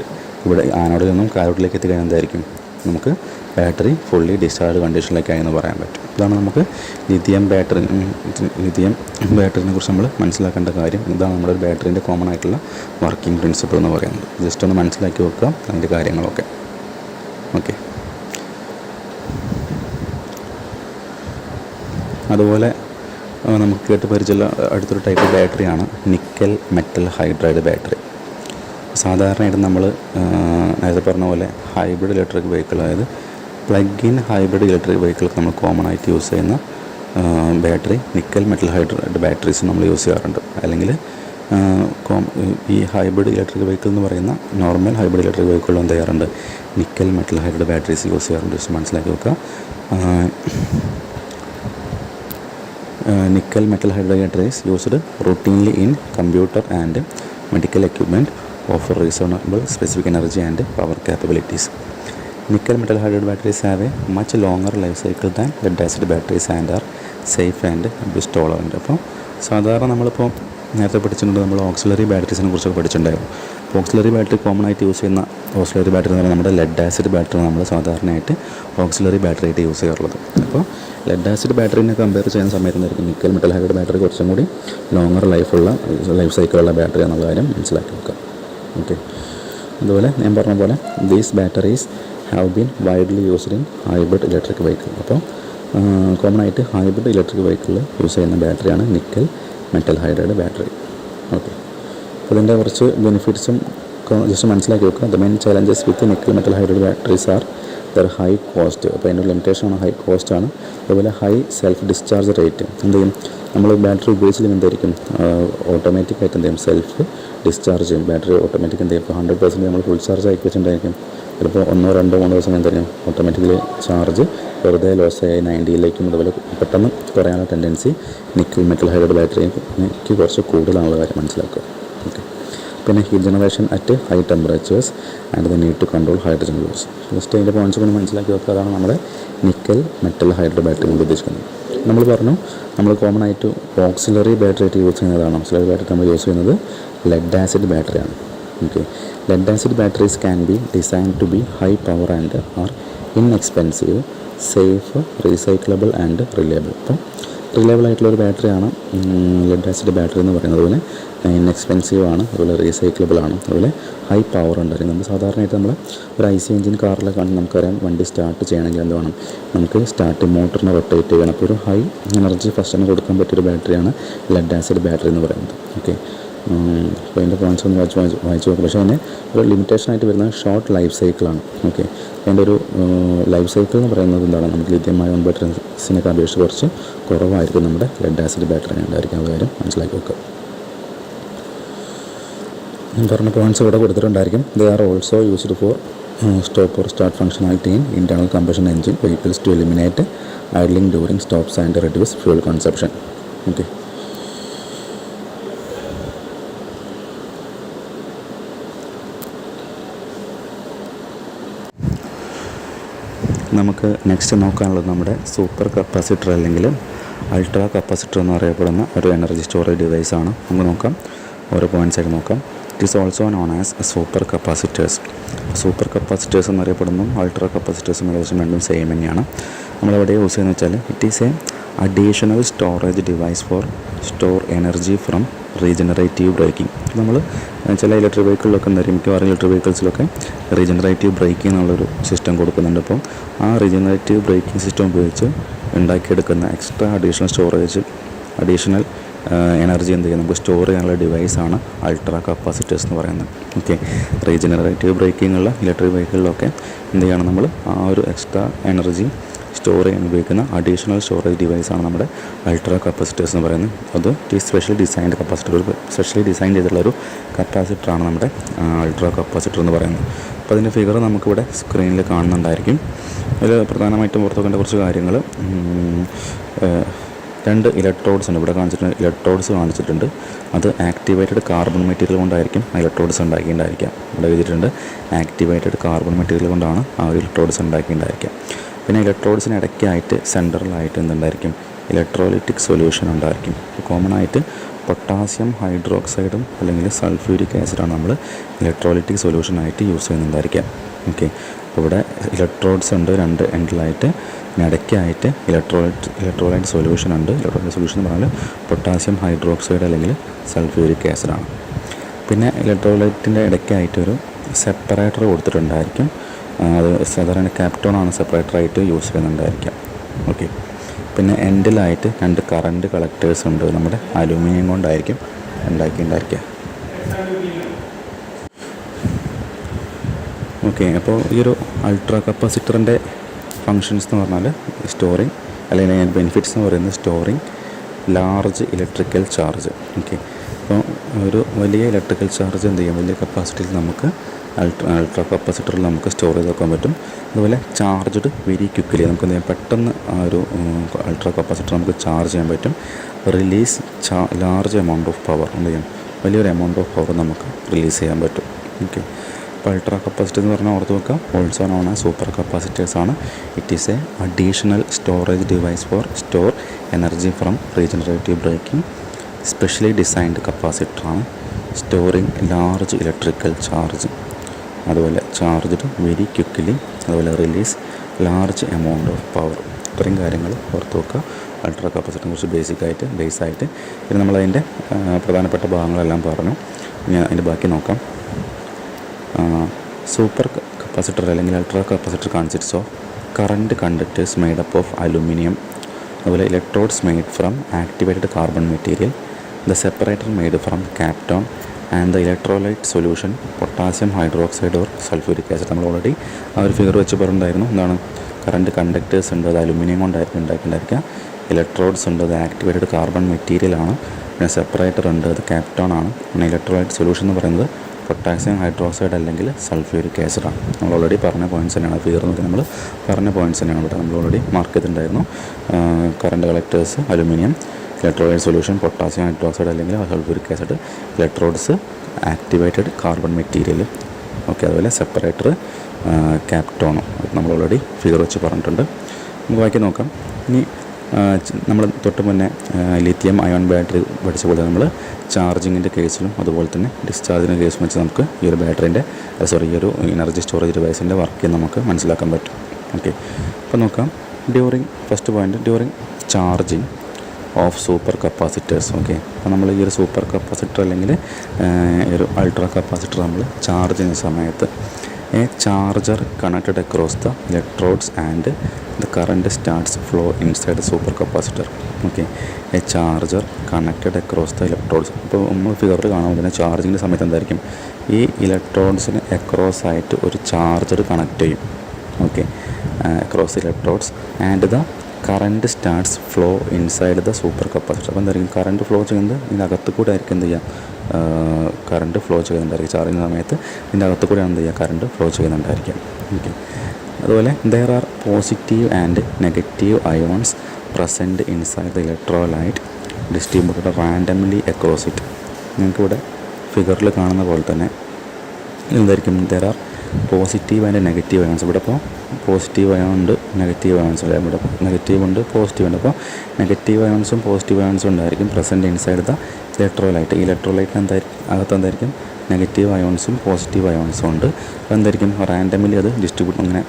ഇവിടെ ആനോഡിൽ നിന്നും കാഥോഡിലേക്ക് എത്തിക്കഴിഞ്ഞാൽ എന്തായിരിക്കും, നമുക്ക് ബാറ്ററി ഫുള്ളി ഡിസ്ചാർജ്ഡ് കണ്ടീഷനിലേക്കായി എന്ന് പറയാൻ പറ്റും. ഇതാണ് നമുക്ക് ലിഥിയം ബാറ്ററിനെ കുറിച്ച് നമ്മൾ മനസ്സിലാക്കേണ്ട കാര്യം. ഇതാണ് നമ്മുടെ ഒരു ബാറ്ററിൻ്റെ കോമൺ ആയിട്ടുള്ള വർക്കിംഗ് പ്രിൻസിപ്പിൾ എന്ന് പറയുന്നത്. ജസ്റ്റ് ഒന്ന് മനസ്സിലാക്കി വെക്കുക അതിൻ്റെ കാര്യങ്ങളൊക്കെ. ഓക്കെ, അതുപോലെ നമുക്ക് കേട്ട് പരിചയമുള്ള അടുത്തൊരു ടൈപ്പ് ബാറ്ററിയാണ് നിക്കൽ മെറ്റൽ ഹൈഡ്രൈഡ് ബാറ്ററി. സാധാരണയായിട്ട് നമ്മൾ നേരത്തെ പറഞ്ഞ പോലെ ഹൈബ്രിഡ് ഇലക്ട്രിക് വെഹിക്കിൾ, അതായത് പ്ലഗ് ഇൻ ഹൈബ്രിഡ് ഇലക്ട്രിക് വെഹിക്കിൾക്ക് നമ്മൾ കോമൺ ആയിട്ട് യൂസ് ചെയ്യുന്ന battery nickel metal hydride batteries നമ്മൾ യൂസ് ചെയ്യാറുണ്ട്. അല്ലെങ്കിൽ ഈ ഹൈബ്രിഡ് ഇലക്ട്രിക് വെഹിക്കിൾ എന്ന് പറയുന്ന നോർമൽ ഹൈബ്രിഡ് ഇലക്ട്രിക് വെഹിക്കിളും എന്ത് ചെയ്യാറുണ്ട്, nickel metal hydride batteries use ചെയ്യാറുണ്ട്. ജസ്റ്റ് മനസ്സിലാക്കി വെക്കുക. Nickel metal hydride batteries used routinely in computer and medical equipment offer reasonable specific energy and power capabilities. Nickel metal hydride batteries have a much longer life cycle than lead acid batteries and are safe and risk tolerant. അപ്പോൾ സാധാരണ നമ്മളിപ്പോൾ നേരത്തെ പഠിച്ചിട്ടുണ്ട്, നമ്മൾ auxiliary ബാറ്ററീസിനെ കുറിച്ചൊക്കെ പഠിച്ചിട്ടുണ്ടായിരുന്നു. അപ്പോൾ auxiliary battery common ആയിട്ട് use ചെയ്യുന്ന ഓക്സിലറി ബാറ്ററി എന്ന് പറഞ്ഞാൽ നമ്മുടെ ലെഡ് ആസിഡ് ബാറ്ററി നമ്മൾ സാധാരണയായിട്ട് ഓക്സിലറി ബാറ്ററി ആയിട്ട് യൂസ് ചെയ്യാറുള്ളത്. അപ്പോൾ ലെഡ് ആസിഡ് ബാറ്ററിനെ കമ്പയർ ചെയ്യുന്ന സമയത്ത് എന്തായിരിക്കും, നിക്കൽ മെറ്റൽ ഹൈഡ്രൈഡ് ബാറ്ററി കുറച്ചും കൂടി ലോങ്ങർ ലൈഫ് സൈക്കിളുള്ള ബാറ്ററി എന്നുള്ള കാര്യം മനസ്സിലാക്കി വെക്കുക. ഓക്കെ, അതുപോലെ ഞാൻ പറഞ്ഞ പോലെ these batteries have been widely used in hybrid electric vehicle. അപ്പോൾ കോമൺ ആയിട്ട് ഹൈബ്രിഡ് ഇലക്ട്രിക് വെഹിക്കിളിൽ യൂസ് ചെയ്യുന്ന ബാറ്ററിയാണ് nickel metal hydride battery. Okay, അപ്പോൾ ഇതിൻ്റെ കുറച്ച് ബെനിഫിറ്റ്സും ജസ്റ്റ് മനസ്സിലാക്കി വെക്കുക. The main challenges with nickel metal hydride batteries are their high cost. അപ്പോൾ അതിൻ്റെ ലിമിറ്റേഷനാണ് ഹൈ കോസ്റ്റാണ്. അതുപോലെ ഹൈ സെൽഫ് ഡിസ്ചാർജ് റേറ്റ്. എന്ത് ചെയ്യും, നമ്മൾ ബാറ്ററി ഉപയോഗിച്ചില്ലെങ്കിൽ എന്തായിരിക്കും, ഓട്ടോമാറ്റിക്കായിട്ട് എന്ത് ചെയ്യും, സെൽഫ് ഡിസ്ചാർജ് ചെയ്യും. ബാറ്ററി ഓട്ടോമാറ്റിക് എന്ത് ചെയ്യും, ഇപ്പോൾ 100% നമ്മൾ ഫുൾ ചാർജ് ആക്കി വെച്ചിട്ടുണ്ടായിരിക്കും. ചിലപ്പോൾ 1, 2, 3 ദിവസം എന്തായിരിക്കും ഓട്ടോമാറ്റിക്കലി ചാർജ് വെറുതെ ലോസായി 90ലേക്കും അതുപോലെ പെട്ടെന്ന് കുറയാനുള്ള ടെൻഡൻസി നിക്കൽ മെറ്റൽ ഹൈഡ്രൈഡ് ബാറ്ററിക്ക് കുറച്ച് കൂടുതലാണുള്ള കാര്യം മനസ്സിലാക്കുക. ഓക്കെ, പിന്നെ heat generation at high temperatures and the need to control hydrogen loss. Just അതിൻ്റെ പോയിൻറ്റ്സ് കൊണ്ട് മനസ്സിലാക്കി വെക്കുക. അതാണ് നമ്മുടെ നിക്കൽ മെറ്റൽ ഹൈഡ്രൈഡ് ബാറ്ററി കൊണ്ട് ഉദ്ദേശിക്കുന്നത്. നമ്മൾ പറഞ്ഞു, നമ്മൾ കോമൺ ആയിട്ട് ഓക്സിലറി ബാറ്ററി ആയിട്ട് യൂസ് ചെയ്യുന്നതാണ്. ഓക്സിലറി ബാറ്ററി നമ്മൾ യൂസ് ചെയ്യുന്നത് ലെഡ് ആസിഡ് ബാറ്ററിയാണ്. Okay, lead acid batteries can be design to be high power and are inexpensive, safe, recyclable and reliable. അപ്പോൾ റിലയബിൾ ആയിട്ടുള്ളൊരു ബാറ്ററിയാണ് ലെഡ് ആസിഡ് ബാറ്ററി എന്ന് പറയുന്നത്. അതുപോലെ ഇൻഎക്സ്പെൻസീവ് ആണ്, അതുപോലെ റീസൈക്ലബിൾ ആണ്, അതുപോലെ ഹൈ പവർ ഉണ്ടായിരിക്കും. നമ്മൾ സാധാരണയായിട്ട് നമ്മൾ ഒരു IC എഞ്ചിൻ കാറിലൊക്കെ ആണെങ്കിൽ നമുക്കറിയാം, വണ്ടി സ്റ്റാർട്ട് ചെയ്യണമെങ്കിൽ എന്ത് വേണം, നമുക്ക് സ്റ്റാർട്ടിംഗ് മോട്ടറിനെ റൊട്ടേറ്റ് ചെയ്യണം. അപ്പോൾ ഒരു ഹൈ എനർജി ഫസ്റ്റിന് കൊടുക്കാൻ പറ്റിയൊരു ബാറ്ററിയാണ് ലെഡ് ആസിഡ് ബാറ്ററി എന്ന് പറയുന്നത്. ഓക്കെ, അപ്പോൾ അതിൻ്റെ പോയിൻറ്റ്സ് ഒന്ന് വായിച്ച് നോക്കും. പക്ഷേ അതിന് ഒരു ലിമിറ്റേഷനായിട്ട് വരുന്ന ഷോർട്ട് ലൈഫ് സൈക്കിളാണ്. ഓക്കെ, അതിൻ്റെ ഒരു ലൈഫ് സൈക്കിൾ എന്ന് പറയുന്നത് എന്താണ്, നമുക്ക് ലിഥിയം അയോൺ ബാറ്ററീസിനൊക്കെ അപേക്ഷിച്ച് കുറച്ച് കുറവായിരിക്കും നമ്മുടെ ലെഡ് ആസിഡ് ബാറ്ററി ഉണ്ടായിരിക്കും. ആ കാര്യം മനസ്സിലാക്കി വെക്കുക. പറഞ്ഞ പോയിൻറ്റ്സ് ഇവിടെ കൊടുത്തിട്ടുണ്ടായിരിക്കും. They are also used for stop or start functionality in internal combustion engine vehicles to eliminate idling during stops and reduce fuel consumption. Okay, നമുക്ക് നെക്സ്റ്റ് നോക്കാനുള്ളത് നമ്മുടെ സൂപ്പർ കപ്പാസിറ്റർ അല്ലെങ്കിൽ അൾട്രാ കപ്പാസിറ്റർ എന്ന് അറിയപ്പെടുന്ന ഒരു എനർജി സ്റ്റോറേജ് ഡിവൈസാണ്. നമുക്ക് നോക്കാം, ഓരോ പോയിൻറ്റ്സ് ആയിട്ട് നോക്കാം. It is also known as super capacitors. Super capacitors എന്നറിയപ്പെടുന്നു അൾട്രാ കപ്പാസിറ്റേഴ്സും ഏകദേശം രണ്ടും സെയിം തന്നെയാണ്. നമ്മളെവിടെ യൂസ് ചെയ്യുന്നത് വെച്ചാൽ it is a additional storage device for store energy from regenerative breaking. നമ്മൾ ചില ഇലക്ട്രിക് വെഹിക്കിളിലൊക്കെ എന്തായിരിക്കും, മിക്കവാറും ഇലക്ട്രിക് വെഹിക്കിൾസിലൊക്കെ റീജനറേറ്റീവ് ബ്രേക്കിംഗ് എന്നുള്ളൊരു സിസ്റ്റം കൊടുക്കുന്നുണ്ട്. അപ്പോൾ ആ റീജനറേറ്റീവ് ബ്രേക്കിംഗ് സിസ്റ്റം ഉപയോഗിച്ച് ഉണ്ടാക്കിയെടുക്കുന്ന എക്സ്ട്രാ അഡീഷണൽ എനർജി എന്ത് ചെയ്യും, നമുക്ക് സ്റ്റോർ ചെയ്യാനുള്ള ഡിവൈസാണ് അൾട്രാ കപ്പാസിറ്റേഴ്സ് എന്ന് പറയുന്നത്. ഓക്കെ, റീജനറേറ്റീവ് ബ്രേക്കിംഗ് ഉള്ള ഇലക്ട്രിക് വെഹിക്കിളിലൊക്കെ എന്ത് ചെയ്യണം, നമ്മൾ ആ ഒരു എക്സ്ട്രാ എനർജി സ്റ്റോർ ചെയ്യാൻ ഉപയോഗിക്കുന്ന അഡീഷണൽ സ്റ്റോറേജ് ഡിവൈസാണ് നമ്മുടെ അൾട്രാ കപ്പാസിറ്റേഴ്സ് എന്ന് പറയുന്നത്. അത് സ്പെഷ്യലി ഡിസൈൻഡ് കപ്പാസിറ്റർ, ഒരു സ്പെഷ്യലി ഡിസൈൻ ചെയ്തിട്ടുള്ളൊരു കപ്പാസിറ്ററാണ് നമ്മുടെ അൾട്രാ കപ്പാസിറ്റർ എന്ന് പറയുന്നത്. അപ്പോൾ അതിൻ്റെ ഫിഗർ നമുക്കിവിടെ സ്ക്രീനിൽ കാണുന്നുണ്ടായിരിക്കും. അതിൽ പ്രധാനമായിട്ടും പുറത്തു വെക്കേണ്ട കുറച്ച് കാര്യങ്ങൾ, രണ്ട് ഇലക്ട്രോഡ്സ് ഉണ്ട് ഇവിടെ കാണിച്ചിട്ടുണ്ട്. ഇലക്ട്രോഡ്സ് കാണിച്ചിട്ടുണ്ട്, അത് ആക്ടിവേറ്റഡ് കാർബൺ മെറ്റീരിയൽ കൊണ്ടായിരിക്കും ആ ഇലക്ട്രോഡ്സ് ഉണ്ടാക്കിയിട്ടുണ്ടായിരിക്കുക. ഇവിടെ എഴുതിയിട്ടുണ്ട് ആക്ടിവേറ്റഡ് കാർബൺ മെറ്റീരിയൽ കൊണ്ടാണ് ആ ഒരു ഇലക്ട്രോഡ്സ് ഉണ്ടാക്കിയിട്ടുണ്ടായിരിക്കുക. പിന്നെ ഇലക്ട്രോഡ്സിന് ഇടയ്ക്കായിട്ട് സെൻട്രലായിട്ട് എന്തുണ്ടായിരിക്കും, ഇലക്ട്രോലൈറ്റിക് സൊല്യൂഷൻ ഉണ്ടായിരിക്കും. കോമൺ ആയിട്ട് പൊട്ടാസ്യം ഹൈഡ്രോക്സൈഡും അല്ലെങ്കിൽ സൾഫ്യൂരിക് ആസിഡാണ് നമ്മൾ ഇലക്ട്രോലൈറ്റിക് സൊല്യൂഷനായിട്ട് യൂസ് ചെയ്യുന്നുണ്ടായിരിക്കാം. ഓക്കെ, അപ്പോൾ ഇവിടെ ഇലക്ട്രോഡ്സ് ഉണ്ട് രണ്ട് എൻഡിലായിട്ട്, ഇടയ്ക്കായിട്ട് ഇലക്ട്രോലൈറ്റ് സൊല്യൂഷൻ ഉണ്ട്. ഇലക്ട്രോലൈറ്റ് സൊല്യൂഷൻ എന്ന് പറഞ്ഞാൽ പൊട്ടാസ്യം ഹൈഡ്രോക്സൈഡ് അല്ലെങ്കിൽ സൾഫ്യൂരിക് ആസിഡാണ്. പിന്നെ ഇലക്ട്രോലൈറ്റിൻ്റെ ഇടയ്ക്കായിട്ടൊരു സെപ്പറേറ്റർ കൊടുത്തിട്ടുണ്ടായിരിക്കും. അത് സാധാരണ ക്യാപ്റ്റോണാണ് സെപ്പറേറ്ററായിട്ട് യൂസ് ചെയ്യുന്നുണ്ടായിരിക്കാം. ഓക്കെ, പിന്നെ എൻഡിലായിട്ട് രണ്ട് കറണ്ട് കളക്ടേഴ്സ് ഉണ്ട്, നമ്മുടെ അലൂമിനിയം കൊണ്ടായിരിക്കും ഉണ്ടാക്കിയിട്ടുണ്ടായിരിക്കുക. ഓക്കെ, അപ്പോൾ ഈ ഒരു അൾട്രാ കപ്പാസിറ്ററിൻ്റെ ഫങ്ഷൻസ് എന്ന് പറഞ്ഞാൽ സ്റ്റോറിങ്, അല്ലെങ്കിൽ അതിൻ്റെ ബെനിഫിറ്റ്സ് എന്ന് പറയുന്നത് storing large electrical charge. Okay, അപ്പോൾ ഒരു വലിയ ഇലക്ട്രിക്കൽ ചാർജ് എന്ത് ചെയ്യും, വലിയ കപ്പാസിറ്റിയിൽ നമുക്ക് അൾട്രാ കപ്പാസിറ്ററിൽ നമുക്ക് സ്റ്റോർ ചെയ്ത് വെക്കാൻ പറ്റും. അതുപോലെ ചാർജ്ഡ് വെരി ക്വിക്കലി, നമുക്ക് എന്ത് ചെയ്യാം, പെട്ടെന്ന് ആ ഒരു അൾട്രാ കപ്പാസിറ്റർ നമുക്ക് ചാർജ് ചെയ്യാൻ പറ്റും. Release large amount of power, എന്ത് ചെയ്യും, വലിയൊരു എമൗണ്ട് ഓഫ് പവർ നമുക്ക് റിലീസ് ചെയ്യാൻ പറ്റും. ഓക്കെ, അപ്പോൾ അൾട്രാ കപ്പാസിറ്റർ എന്ന് പറഞ്ഞാൽ ഓർത്ത് വെക്കുക, also known as super capacitors ആണ്. It is a additional storage device for store energy from regenerative braking. Specially designed കപ്പാസിറ്ററാണ്. സ്റ്റോറിങ് ലാർജ് ഇലക്ട്രിക്കൽ ചാർജ്, അതുപോലെ ചാർജ്ഡ് വെരി ക്വിക്കലി, അതുപോലെ release large amount of power. ഇത്രയും കാര്യങ്ങൾ ഓർത്ത് വെക്കുക ultra കപ്പാസിറ്ററിനെ കുറിച്ച് ബേസായിട്ട്. പിന്നെ നമ്മളതിൻ്റെ പ്രധാനപ്പെട്ട ഭാഗങ്ങളെല്ലാം പറഞ്ഞു. ഞാൻ അതിൻ്റെ ബാക്കി നോക്കാം. സൂപ്പർ കപ്പാസിറ്റർ അല്ലെങ്കിൽ ultra capacitor consists of current conductors made up of aluminium, അതുപോലെ electrodes made from activated carbon material, the separator made from Kapton and the electrolyte solution potassium hydroxide or sulphuric acid. നമ്മൾ already ആ ഒരു figure വെച്ച് പറഞ്ഞിട്ടുണ്ടായിരുന്നു. എന്താണ്, current conductors ഉണ്ട്, അത് aluminium കൊണ്ടായിരിക്കും ഉണ്ടാക്കിയിട്ടുണ്ടായിരിക്കുക. ഇലക്ട്രോഡ്സ് ഉണ്ട്, അത് ആക്ടിവേറ്റഡ് കാർബൺ മെറ്റീരിയലാണ്. പിന്നെ സെപ്പറേറ്റർ ഉണ്ട്, അത് കാപ്റ്റോൺ ആണ്. പിന്നെ ഇലക്ട്രോലൈറ്റ് സൊല്യൂഷൻ എന്ന് പറയുന്നത് പൊട്ടാസ്യം ഹൈഡ്രോക്സൈഡ് അല്ലെങ്കിൽ സൾഫ്യൂരിക് ആസിഡാണ്. നമ്മൾ ഓൾറെഡി പറഞ്ഞ പോയിൻറ്റ്സ് തന്നെയാണ്. ഫിഗർ നോക്കി നമ്മൾ പറഞ്ഞ പോയിൻറ്റ്സ് തന്നെയാണ് ഇവിടെ നമ്മൾ ഓൾറെഡി മാർക്ക് ചെയ്തിട്ടുണ്ടായിരുന്നു. Current collectors aluminium, electrolyte solution potassium hydroxide അല്ലെങ്കിൽ sulphuric acid, electrodes activated carbon material. Okay, അതുപോലെ സെപ്പറേറ്റർ കാപ്റ്റോണും നമ്മൾ ഓൾറെഡി ഫിഗർ വെച്ച് പറഞ്ഞിട്ടുണ്ട്. നമുക്ക് ബാക്കി നോക്കാം. ഇനി നമ്മൾ തൊട്ട് മുന്നേ ലിഥിയം അയോൺ ബാറ്ററി പഠിച്ച പോലെ നമ്മൾ ചാർജിങ്ങിൻ്റെ കേസിലും അതുപോലെ തന്നെ ഡിസ്ചാർജിൻ്റെ കേസും വെച്ച് നമുക്ക് ഈ ഒരു ബാറ്ററിൻ്റെ ഈ ഒരു എനർജി സ്റ്റോറേജ് ഡിവൈസിൻ്റെ വർക്ക് നമുക്ക് മനസ്സിലാക്കാൻ പറ്റും. ഓക്കെ, അപ്പോൾ നോക്കാം. First point, during charging of super capacitors. Okay, അപ്പോൾ നമ്മൾ ഈ ഒരു സൂപ്പർ കപ്പാസിറ്റർ അല്ലെങ്കിൽ ഈ ഒരു അൾട്രാ കപ്പാസിറ്റർ നമ്മൾ ചാർജ് ചെയ്യുന്ന സമയത്ത് A charger connected across the electrodes and the current starts flow inside super capacitor. Okay, A charger connected across the electrodes. ഇപ്പോൾ നമ്മൾ ഫിഗറിൽ കാണാൻ പറ്റുന്ന ചാർജിങ്ങിൻ്റെ സമയത്ത് എന്തായിരിക്കും, ഈ ഇലക്ട്രോഡ്സിന് അക്രോസ് ആയിട്ട് ഒരു ചാർജർ കണക്ട് ചെയ്യും. Okay, across electrodes and the current starts flow inside the super capacitor. അപ്പോൾ എന്തായിരിക്കും, കറണ്ട് ഫ്ലോ ചെയ്യുന്നത് ഇതിനകത്ത് കൂടെ ആയിരിക്കും എന്ത് ചെയ്യുക, കറണ്ട് ഫ്ലോ ചെയ്യുന്നുണ്ടായിരിക്കും. ചാർജിങ് സമയത്ത് ഇതിൻ്റെ അകത്ത് കൂടെയാണ് എന്ത് ചെയ്യുക, കറണ്ട് ഫ്ലോ ചെയ്യുന്നുണ്ടായിരിക്കും. ഓക്കെ. അതുപോലെ there are positive and negative ions present inside the electrolyte distributed randomly across it. നിങ്ങൾക്കിവിടെ ഫിഗറിൽ കാണുന്ന പോലെ തന്നെ എന്തായിരിക്കും, there are positive and negative ions. ഇവിടെ ഇപ്പോൾ പോസിറ്റീവ് അയോൺ ഉണ്ട്, നെഗറ്റീവ് അയോൺസ് ഉണ്ട്. ഇവിടെ നെഗറ്റീവ് ഉണ്ട്, പോസിറ്റീവ് ഉണ്ട്. അപ്പോൾ നെഗറ്റീവ് അയോൺസും പോസിറ്റീവ് അയോൺസും ഉണ്ടായിരിക്കും പ്രസൻറ്റ് ഇൻസൈഡ് ദ ഇലക്ട്രോലൈറ്റ്. ഇലക്ട്രോലൈറ്റിന് അകത്ത് എന്തായിരിക്കും, നെഗറ്റീവ് അയോൺസും പോസിറ്റീവ് അയോൺസും ഉണ്ട്. അപ്പോൾ എന്തായിരിക്കും, റാൻഡമിലി അത് ഡിസ്ട്രിബ്യൂട്ട് അങ്ങനെ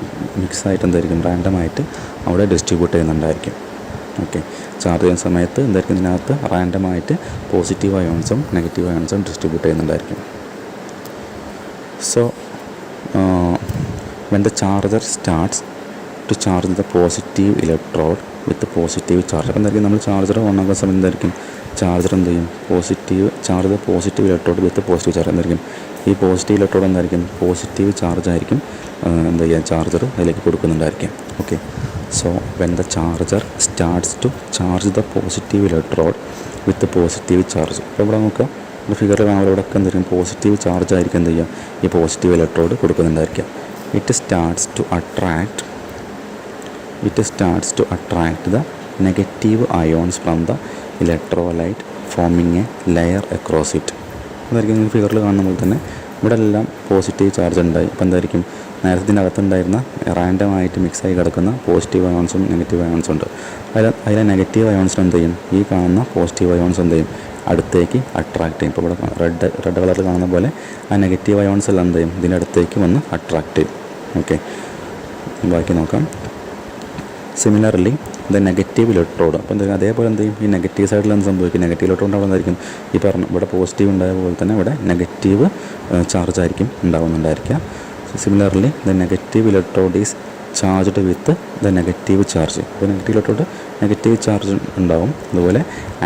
മിക്സായിട്ട് എന്തായിരിക്കും, റാൻഡമായിട്ട് അവിടെ ഡിസ്ട്രിബ്യൂട്ട് ചെയ്യുന്നുണ്ടായിരിക്കും. ഓക്കെ. ചാർജ് ചെയ്യുന്ന സമയത്ത് എന്തായിരിക്കും, ഇതിനകത്ത് റാൻഡമായിട്ട് പോസിറ്റീവ് അയോൺസും നെഗറ്റീവ് അയോൺസും ഡിസ്ട്രിബ്യൂട്ട് ചെയ്യുന്നുണ്ടായിരിക്കും. So when the charger starts to charge the positive electrode with the positive charge. അപ്പോൾ എന്തായിരിക്കും, നമ്മൾ ചാർജർ ഓണാക്കുന്ന സമയത്ത് എന്തായിരിക്കും, ചാർജർ എന്ത് ചെയ്യും, charge positive electrode with positive charge. എന്തായിരിക്കും, ഈ പോസിറ്റീവ് ഇലക്ട്രോഡ് എന്തായിരിക്കും, പോസിറ്റീവ് ചാർജ് ആയിരിക്കും എന്താ ചെയ്യുക, ചാർജർ അതിലേക്ക് കൊടുക്കുന്നുണ്ടായിരിക്കും. Okay. So when the charger starts to charge the positive electrode with the positive charge. അപ്പോൾ ഇവിടെ നോക്കുക, ഫിഗറിൽ കാണാൻ ഇവിടെ ഒക്കെ എന്തായിരിക്കും, പോസിറ്റീവ് ചാർജ് ആയിരിക്കും എന്ത് ചെയ്യുക, ഈ പോസിറ്റീവ് ഇലക്ട്രോഡ് കൊടുക്കുന്നുണ്ടായിരിക്കുക. it starts to attract the negative ions from the electrolyte, forming a layer across it. അതായിരിക്കും നിങ്ങൾ ഫിഗറിൽ കാണുന്ന പോലെ തന്നെ ഇവിടെ എല്ലാം പോസിറ്റീവ് ചാർജ് ഉണ്ടായി. അപ്പോൾ എന്തായിരിക്കും, നേരത്തെ ഇതിൻ്റെ അകത്തുണ്ടായിരുന്ന റാൻഡമായിട്ട് മിക്സായി കിടക്കുന്ന പോസിറ്റീവ് അയോൺസും നെഗറ്റീവ് അയോൺസും ഉണ്ട്. അതിലെ നെഗറ്റീവ് അയോൺസിന് എന്ത് ചെയ്യും, ഈ കാണുന്ന പോസിറ്റീവ് അയോൺസ് എന്ത് ചെയ്യും, അടുത്തേക്ക് അട്രാക്ട് ചെയ്യും. ഇപ്പോൾ ഇവിടെ റെഡ് കളറിൽ കാണുന്ന പോലെ ആ നെഗറ്റീവ് അയോൺസ് എല്ലാം എന്ത് ചെയ്യും, ഇതിൻ്റെ അടുത്തേക്ക് വന്ന് അട്രാക്ട് ചെയ്യും. ഓക്കെ. ബാക്കി നോക്കാം. Similarly the negative electrode. അപ്പോൾ എന്താ, അതേപോലെ എന്ത് ചെയ്യും, ഈ നെഗറ്റീവ് സൈഡിൽ എന്ത് സംഭവിക്കും, നെഗറ്റീവ് ഇലക്ട്രോഡ് അവിടെ എന്തായിരിക്കും, ഈ പറഞ്ഞ ഇവിടെ പോസിറ്റീവ് ഉണ്ടായ പോലെ തന്നെ ഇവിടെ നെഗറ്റീവ് ചാർജ് ആയിരിക്കും ഉണ്ടാകുന്നുണ്ടായിരിക്കുക. Similarly the negative electrode is charged with the negative charge. അപ്പോൾ നെഗറ്റീവ് ഇലക്ട്രോഡ് നെഗറ്റീവ് ചാർജ് ഉണ്ടാവും. അതുപോലെ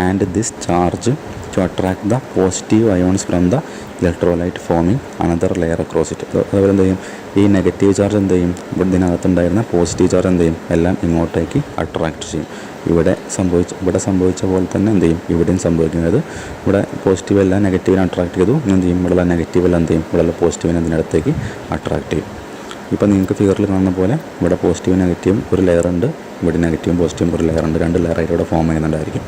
and this charge to attract the positive ions from the electrolyte forming another layer across it. അതുപോലെ എന്ത് ചെയ്യും, ഈ negative charge എന്ത് ചെയ്യും, ഇതിനകത്തുണ്ടായിരുന്ന positive charge എന്ത് ചെയ്യും, എല്ലാം ഇങ്ങോട്ടേക്ക് അട്രാക്ട് ചെയ്യും. ഇവിടെ സംഭവിച്ച പോലെ തന്നെ എന്ത് ചെയ്യും, ഇവിടെയും സംഭവിക്കുന്നത്. ഇവിടെ പോസിറ്റീവ് എല്ലാം നെഗറ്റീവിനെ അട്രാക്ട് ചെയ്തു, എന്ത് ചെയ്യും, ഇവിടെയുള്ള നെഗറ്റീവ് എല്ലാം എന്ത് ചെയ്യും, ഇവിടെയുള്ള പോസിറ്റീവിനെ അതിനടുത്തേക്ക് അട്രാക്ട് ചെയ്യും. ഇപ്പോൾ നിങ്ങൾക്ക് ഫിഗറിൽ കാണുന്ന പോലെ ഇവിടെ പോസിറ്റീവും നെഗറ്റീവും ഒരു ലെയർ ഉണ്ട്, ഇവിടെ നെഗറ്റീവും പോസിറ്റീവും ഒരു ലെയർ ഉണ്ട്, രണ്ട് ലെയറായിട്ട് ഇവിടെ form ചെയ്യുന്നുണ്ടായിരിക്കും.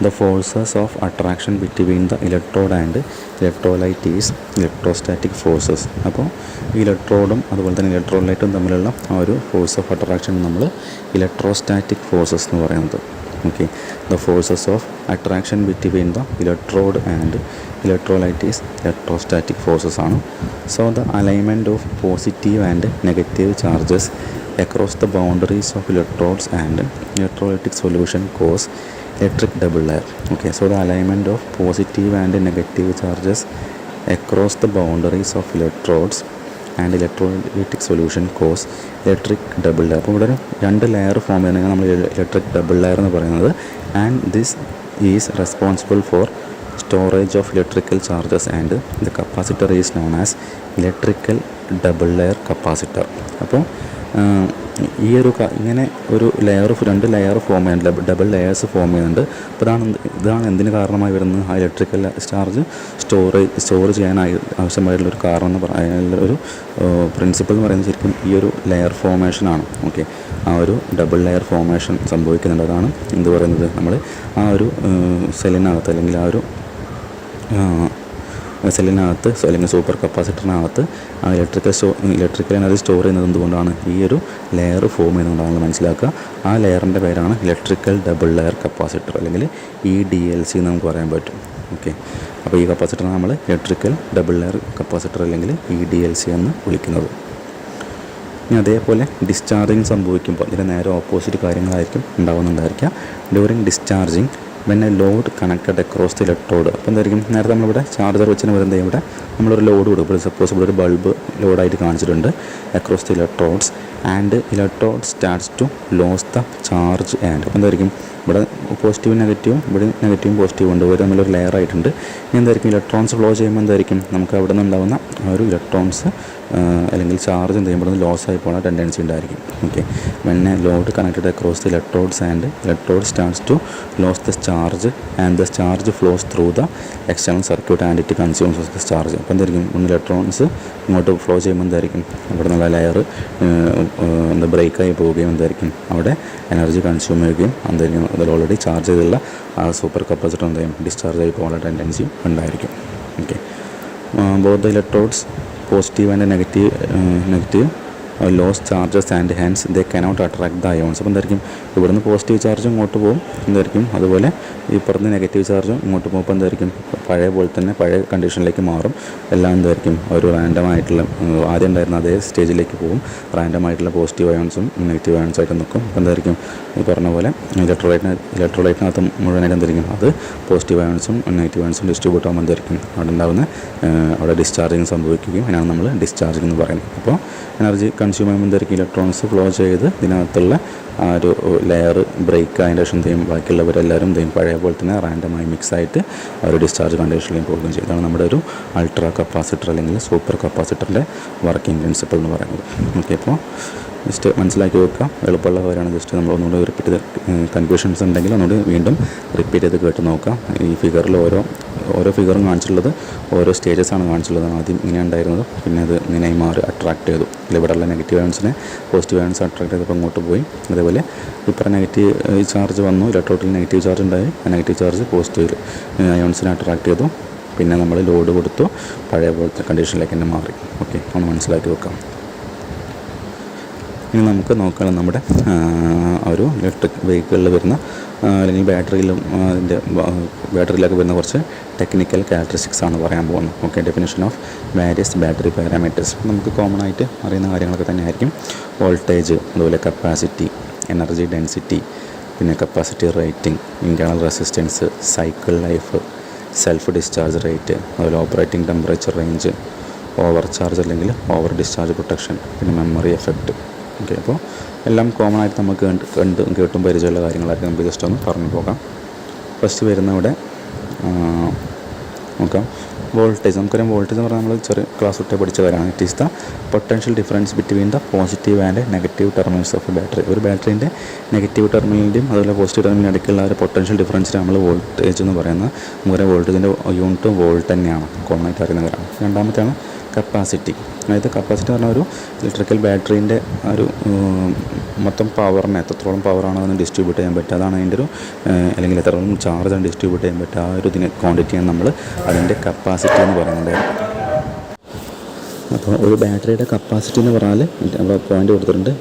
The forces of attraction between the electrode and electrolyte is electrostatic forces. അപ്പോൾ ഇലക്ട്രോഡും അതുപോലെ തന്നെ ഇലക്ട്രോലൈറ്റും തമ്മിലുള്ള ആ ഒരു ഫോഴ്സ് ഓഫ് അട്രാക്ഷൻ നമ്മൾ ഇലക്ട്രോസ്റ്റാറ്റിക് ഫോഴ്സസ് എന്ന് പറയുന്നത്. Okay. The forces of attraction between the electrode and electrolyte is electrostatic forces ആണ്. So the alignment of positive and negative charges across the boundaries of electrodes and electrolytic solution cause electric double layer. Okay, so the alignment of positive and negative charges across the boundaries of electrodes and electrolytic solution cause electric double layer. അപ്പോൾ ഇവിടെ രണ്ട് layer form ചെയ്യുന്നതിന് നമ്മൾ electric double layer എന്ന് പറയുന്നത്. And this is responsible for storage of electrical charges and the capacitor is known as electrical double layer capacitor. അപ്പോൾ ഈ ഒരു ഇങ്ങനെ ഒരു ലെയർ, രണ്ട് ലെയർ ഫോം ചെയ്യുന്നുണ്ട്, ഡബിൾ ലെയേഴ്സ് ഫോം ചെയ്യുന്നുണ്ട്. അപ്പോൾ ഇതാണ് എന്തിന് കാരണമായി വരുന്നത്, ആ ഇലക്ട്രിക്കൽ ചാർജ് സ്റ്റോർ ചെയ്യാനായി ആവശ്യമായിട്ടുള്ളൊരു കാരണം എന്ന് പറയാനുള്ള ഒരു പ്രിൻസിപ്പിൾ എന്ന് പറയുന്നത് ശരിക്കും ഈ ഒരു ലെയർ ഫോമേഷനാണ്. ഓക്കെ. ആ ഒരു ഡബിൾ ലെയർ ഫോമേഷൻ സംഭവിക്കുന്നുണ്ട്. അതാണ് എന്ത് പറയുന്നത്, നമ്മൾ ആ ഒരു സെല്ലിനകത്ത് അല്ലെങ്കിൽ ആ ഒരു സെല്ലിനകത്ത് അല്ലെങ്കിൽ സൂപ്പർ കപ്പാസിറ്ററിനകത്ത് ആ ഇലക്ട്രിക്കൽ എനർജി സ്റ്റോർ ചെയ്യുന്നത് എന്തുകൊണ്ടാണ്, ഈ ഒരു ലെയർ ഫോം ചെയ്യുന്നതുകൊണ്ടാണ് മനസ്സിലാക്കുക. ആ ലെയറിൻ്റെ പേരാണ് ഇലക്ട്രിക്കൽ ഡബിൾ ലെയർ കപ്പാസിറ്റർ അല്ലെങ്കിൽ EDLC എന്ന് നമുക്ക് പറയാൻ പറ്റും. ഓക്കെ. അപ്പോൾ ഈ കപ്പാസിറ്റർ നമ്മൾ ഇലക്ട്രിക്കൽ ഡബിൾ ലെയർ കപ്പാസിറ്റർ അല്ലെങ്കിൽ EDLC എന്ന് വിളിക്കുന്നത്. ഇനി അതേപോലെ ഡിസ്ചാർജിങ് സംഭവിക്കുമ്പോൾ ഇതിൻ്റെ നേരെ ഓപ്പോസിറ്റ് കാര്യങ്ങളായിരിക്കും ഉണ്ടാകുന്നുണ്ടായിരിക്കുക. During discharging when a load connected across the electrode. അപ്പോൾ എന്തായിരിക്കും, നേരത്തെ നമ്മളിവിടെ ചാർജർ വെച്ചിന് വരുന്നത് ഇവിടെ നമ്മളൊരു ലോഡ് കൊടുക്കും. സപ്പോസ് ഇവിടെ ഒരു ബൾബ് ലോഡായിട്ട് കാണിച്ചിട്ടുണ്ട് across the electrodes and electrode starts to lose the charge and. അപ്പോൾ എന്തായിരിക്കും, ഇവിടെ പോസിറ്റീവും നെഗറ്റീവും, ഇവിടെ നെഗറ്റീവും പോസിറ്റീവും ഉണ്ട്, ഒരു തമ്മിലൊരു ലെയർ ആയിട്ടുണ്ട്. ഇനി എന്തായിരിക്കും, ഇലക്ട്രോൺസ് ഫ്ലോ ചെയ്യുമ്പോൾ എന്തായിരിക്കും, നമുക്ക് അവിടെ നിന്നുണ്ടാകുന്ന ആ ഒരു ഇലക്ട്രോൺസ് അല്ലെങ്കിൽ ചാർജ് എന്ത് ചെയ്യുമ്പോഴൊന്നും ലോസ് ആയി പോകാൻ ടെൻഡൻസി ഉണ്ടായിരിക്കും. Okay, when a load connected across the electrodes and electrode starts to lose the charge and the charge flows through the external circuit and it consumes the charge. അപ്പോൾ എന്തായിരിക്കും, ഒന്ന് electrons ഇങ്ങോട്ട് flow ചെയ്യുമ്പോൾ എന്തായിരിക്കും, അവിടെ നിന്നുള്ള layer എന്താ ബ്രേക്കായി പോവുകയും എന്തായിരിക്കും അവിടെ എനർജി കൺസ്യൂം ചെയ്യുകയും എന്തായിരിക്കും അതിൽ ഓൾറെഡി ചാർജ് ചെയ്തുള്ള ആ സൂപ്പർ കപ്പാസിറ്റർ എന്ത് ചെയ്യും, ഡിസ്ചാർജ് ആയി പോകാനുള്ള ടെൻഡൻസി ഉണ്ടായിരിക്കും. Okay, both the electrodes positive and negative lose charges and hence they cannot attract the ions. അപ്പോൾ എന്തായിരിക്കും, ഇവിടുന്ന് പോസിറ്റീവ് ചാർജും ഇങ്ങോട്ട് പോകും എന്തായിരിക്കും, അതുപോലെ ഈ പറഞ്ഞ നെഗറ്റീവ് ചാർജും ഇങ്ങോട്ട് പോകുമ്പോൾ എന്തായിരിക്കും പഴയ പോലെ തന്നെ പഴയ കണ്ടീഷനിലേക്ക് മാറും. എല്ലാം എന്തായിരിക്കും ഒരു റാൻഡമായിട്ടുള്ള ആദ്യം ഉണ്ടായിരുന്ന അതേ സ്റ്റേജിലേക്ക് പോകും. റാൻഡമായിട്ടുള്ള പോസിറ്റീവ് അയോൺസും നെഗറ്റീവ് അയോൺസായിട്ട് നിൽക്കും. അപ്പോൾ എന്തായിരിക്കും ഈ പറഞ്ഞ പോലെ ഇലക്ട്രോലൈറ്റിനകത്ത് മുഴുവനായിട്ട് എന്തായിരിക്കും അത് പോസിറ്റീവ് അയോൺസും നെഗറ്റീവ് അയോൺസും ഡിസ്ട്രിബ്യൂട്ട് ആകുമ്പോൾ എന്തായിരിക്കും അവിടെ ഉണ്ടാകുന്ന അവിടെ ഡിസ്ചാർജിങ് സംഭവിക്കുകയും അതിനാണ് നമ്മൾ ഡിസ്ചാർജിങ് എന്ന് പറയുന്നത്. അപ്പോൾ എനർജി കൺസ്യൂം ചെയ്യുമ്പോൾ എന്തായിരിക്കും ഇലക്ട്രോൺസ് ഫ്ലോ ചെയ്ത് ഇതിനകത്തുള്ള ആ ഒരു ലെയർ ബ്രേക്ക് അതിൻ്റെ ശേഷം എന്ത് ചെയ്യും, ബാക്കിയുള്ളവരെല്ലാവരും എന്ത് ചെയ്യും പഴയ പോലെ തന്നെ റാൻഡമായി മിക്സായിട്ട് ആ ഒരു ഡിസ്ചാർജ് കണ്ടീഷനിലേക്ക് പോവുകയും ചെയ്യും. ഇതാണ് നമ്മുടെ ഒരു അൾട്രാ കപ്പാസിറ്റർ അല്ലെങ്കിൽ സൂപ്പർ കപ്പാസിറ്ററിൻ്റെ വർക്കിംഗ് പ്രിൻസിപ്പിൾ എന്ന് പറയുന്നത്. ഓക്കെ, അപ്പോൾ ജസ്റ്റ് മനസ്സിലാക്കി വെക്കുക, എളുപ്പമുള്ള കാര്യമാണ്. ജസ്റ്റ് നമ്മൾ ഒന്നുകൂടി റിപ്പീറ്റ് ചെയ്ത് കൺഫ്യൂഷൻസ് ഉണ്ടെങ്കിൽ ഒന്നുകൂടി വീണ്ടും റിപ്പീറ്റ് ചെയ്ത് കേട്ട് നോക്കാം. ഈ ഫിഗറിൽ ഓരോ ഫിഗറും കാണിച്ചിട്ടുള്ളത് ഓരോ സ്റ്റേജസ് ആണ് കാണിച്ചിട്ടുള്ളത്. ആദ്യം ഇങ്ങനെ ഉണ്ടായിരുന്നത്, പിന്നെ അത് ഇങ്ങനെയായി മാറി അട്രാക്ട് ചെയ്തു. ഇവിടെയുള്ള നെഗറ്റീവ് അയോൺസിനെ പോസിറ്റീവ് അയോൺസ് അട്രാക്ട് ചെയ്തപ്പോൾ ഇങ്ങോട്ട് പോയി. അതേപോലെ ഇപ്പോൾ നെഗറ്റീവ് ചാർജ് വന്നു, ഇലക്ട്രോട്ടിൽ നെഗറ്റീവ് ചാർജ് ഉണ്ടായി, ആ നെഗറ്റീവ് ചാർജ് പോസിറ്റീവ് അയോൺസിനെ അട്രാക്ട് ചെയ്തു. പിന്നെ നമ്മൾ ലോഡ് കൊടുത്തു, പഴയ പോലത്തെ കണ്ടീഷനിലേക്ക് തന്നെ മാറി. ഓക്കെ, ഒന്ന് മനസ്സിലാക്കി വെക്കാം. ഇനി നമുക്ക് നോക്കാം നമ്മുടെ ഒരു ഇലക്ട്രിക് വെഹിക്കിളിൽ വരുന്ന അല്ലെങ്കിൽ ബാറ്ററിയിലൊക്കെ വരുന്ന കുറച്ച് ടെക്നിക്കൽ ക്യാരക്ടറിസ്റ്റിക്സ് ആണ് പറയാൻ പോകുന്നത്. Okay, definition of various battery parameters നമുക്ക് കോമൺ ആയിട്ട് അറിയുന്ന കാര്യങ്ങളൊക്കെ തന്നെ ആയിരിക്കും. വോൾട്ടേജ്, അതുപോലെ കപ്പാസിറ്റി, എനർജി ഡെൻസിറ്റി, പിന്നെ capacity rating, internal resistance, cycle life, self discharge rate, അതുപോലെ operating temperature range, over charge അല്ലെങ്കിൽ ഓവർ ഡിസ്ചാർജ് പ്രൊട്ടക്ഷൻ, പിന്നെ മെമ്മറി എഫക്റ്റ്. ഓക്കെ, അപ്പോൾ എല്ലാം കോമൺ ആയിട്ട് നമുക്ക് കേട്ടും പരിചയമുള്ള കാര്യങ്ങളായിരിക്കും. നമുക്ക് ജസ്റ്റ് ഒന്ന് പറഞ്ഞു പോകാം. ഫസ്റ്റ് വരുന്ന ഇവിടെ നോക്കാം വോൾട്ടേജ്. നമുക്കറിയാം വോൾട്ടേജ് എന്ന് പറഞ്ഞാൽ നമ്മൾ ചെറിയ ക്ലാസ് തൊട്ടേ പഠിച്ച കാര്യമാണ്. It is the potential difference between the positive and negative terminals of battery. ഒരു ബാറ്ററീൻ്റെ നെഗറ്റീവ് ടെർമിനലിൻ്റെയും അതുപോലെ പോസിറ്റീവ് ടെർമിനലിൻ്റെ ഇടയ്ക്കുള്ള ഒരു പൊട്ടൻഷ്യൽ ഡിഫറൻസിന് നമ്മൾ വോൾട്ടേജ് എന്ന് പറയുന്നത്. നമുക്കറിയാം വോൾട്ടേജിൻ്റെ യൂണിറ്റ് വോൾട്ട് തന്നെയാണ്, കോമൺ ആയിട്ട് അറിയുന്ന കാര്യമാണ്. രണ്ടാമത്തെയാണ് കപ്പാസിറ്റി. അതായത് കപ്പാസിറ്റി പറഞ്ഞാൽ ഒരു ഇലക്ട്രിക്കൽ ബാറ്ററീൻ്റെ ഒരു മൊത്തം പവറിനെ എത്രത്തോളം പവറാണ് അതിന് ഡിസ്ട്രിബ്യൂട്ട് ചെയ്യാൻ പറ്റുക, അതാണ് അതിൻ്റെ ഒരു അല്ലെങ്കിൽ എത്രത്തോളം ചാർജാണ് ഡിസ്ട്രിബ്യൂട്ട് ചെയ്യാൻ പറ്റുക, ആ ഒരു ഇതിന് ക്വാണ്ടിറ്റിയാണ് നമ്മൾ അതിൻ്റെ കപ്പാസിറ്റി എന്ന് പറയുന്നത്. അപ്പോൾ ഒരു ബാറ്ററിയുടെ കപ്പാസിറ്റി എന്ന് പറഞ്ഞാൽ അവിടെ പോയിൻ്റ് കൊടുത്തിട്ടുണ്ട്.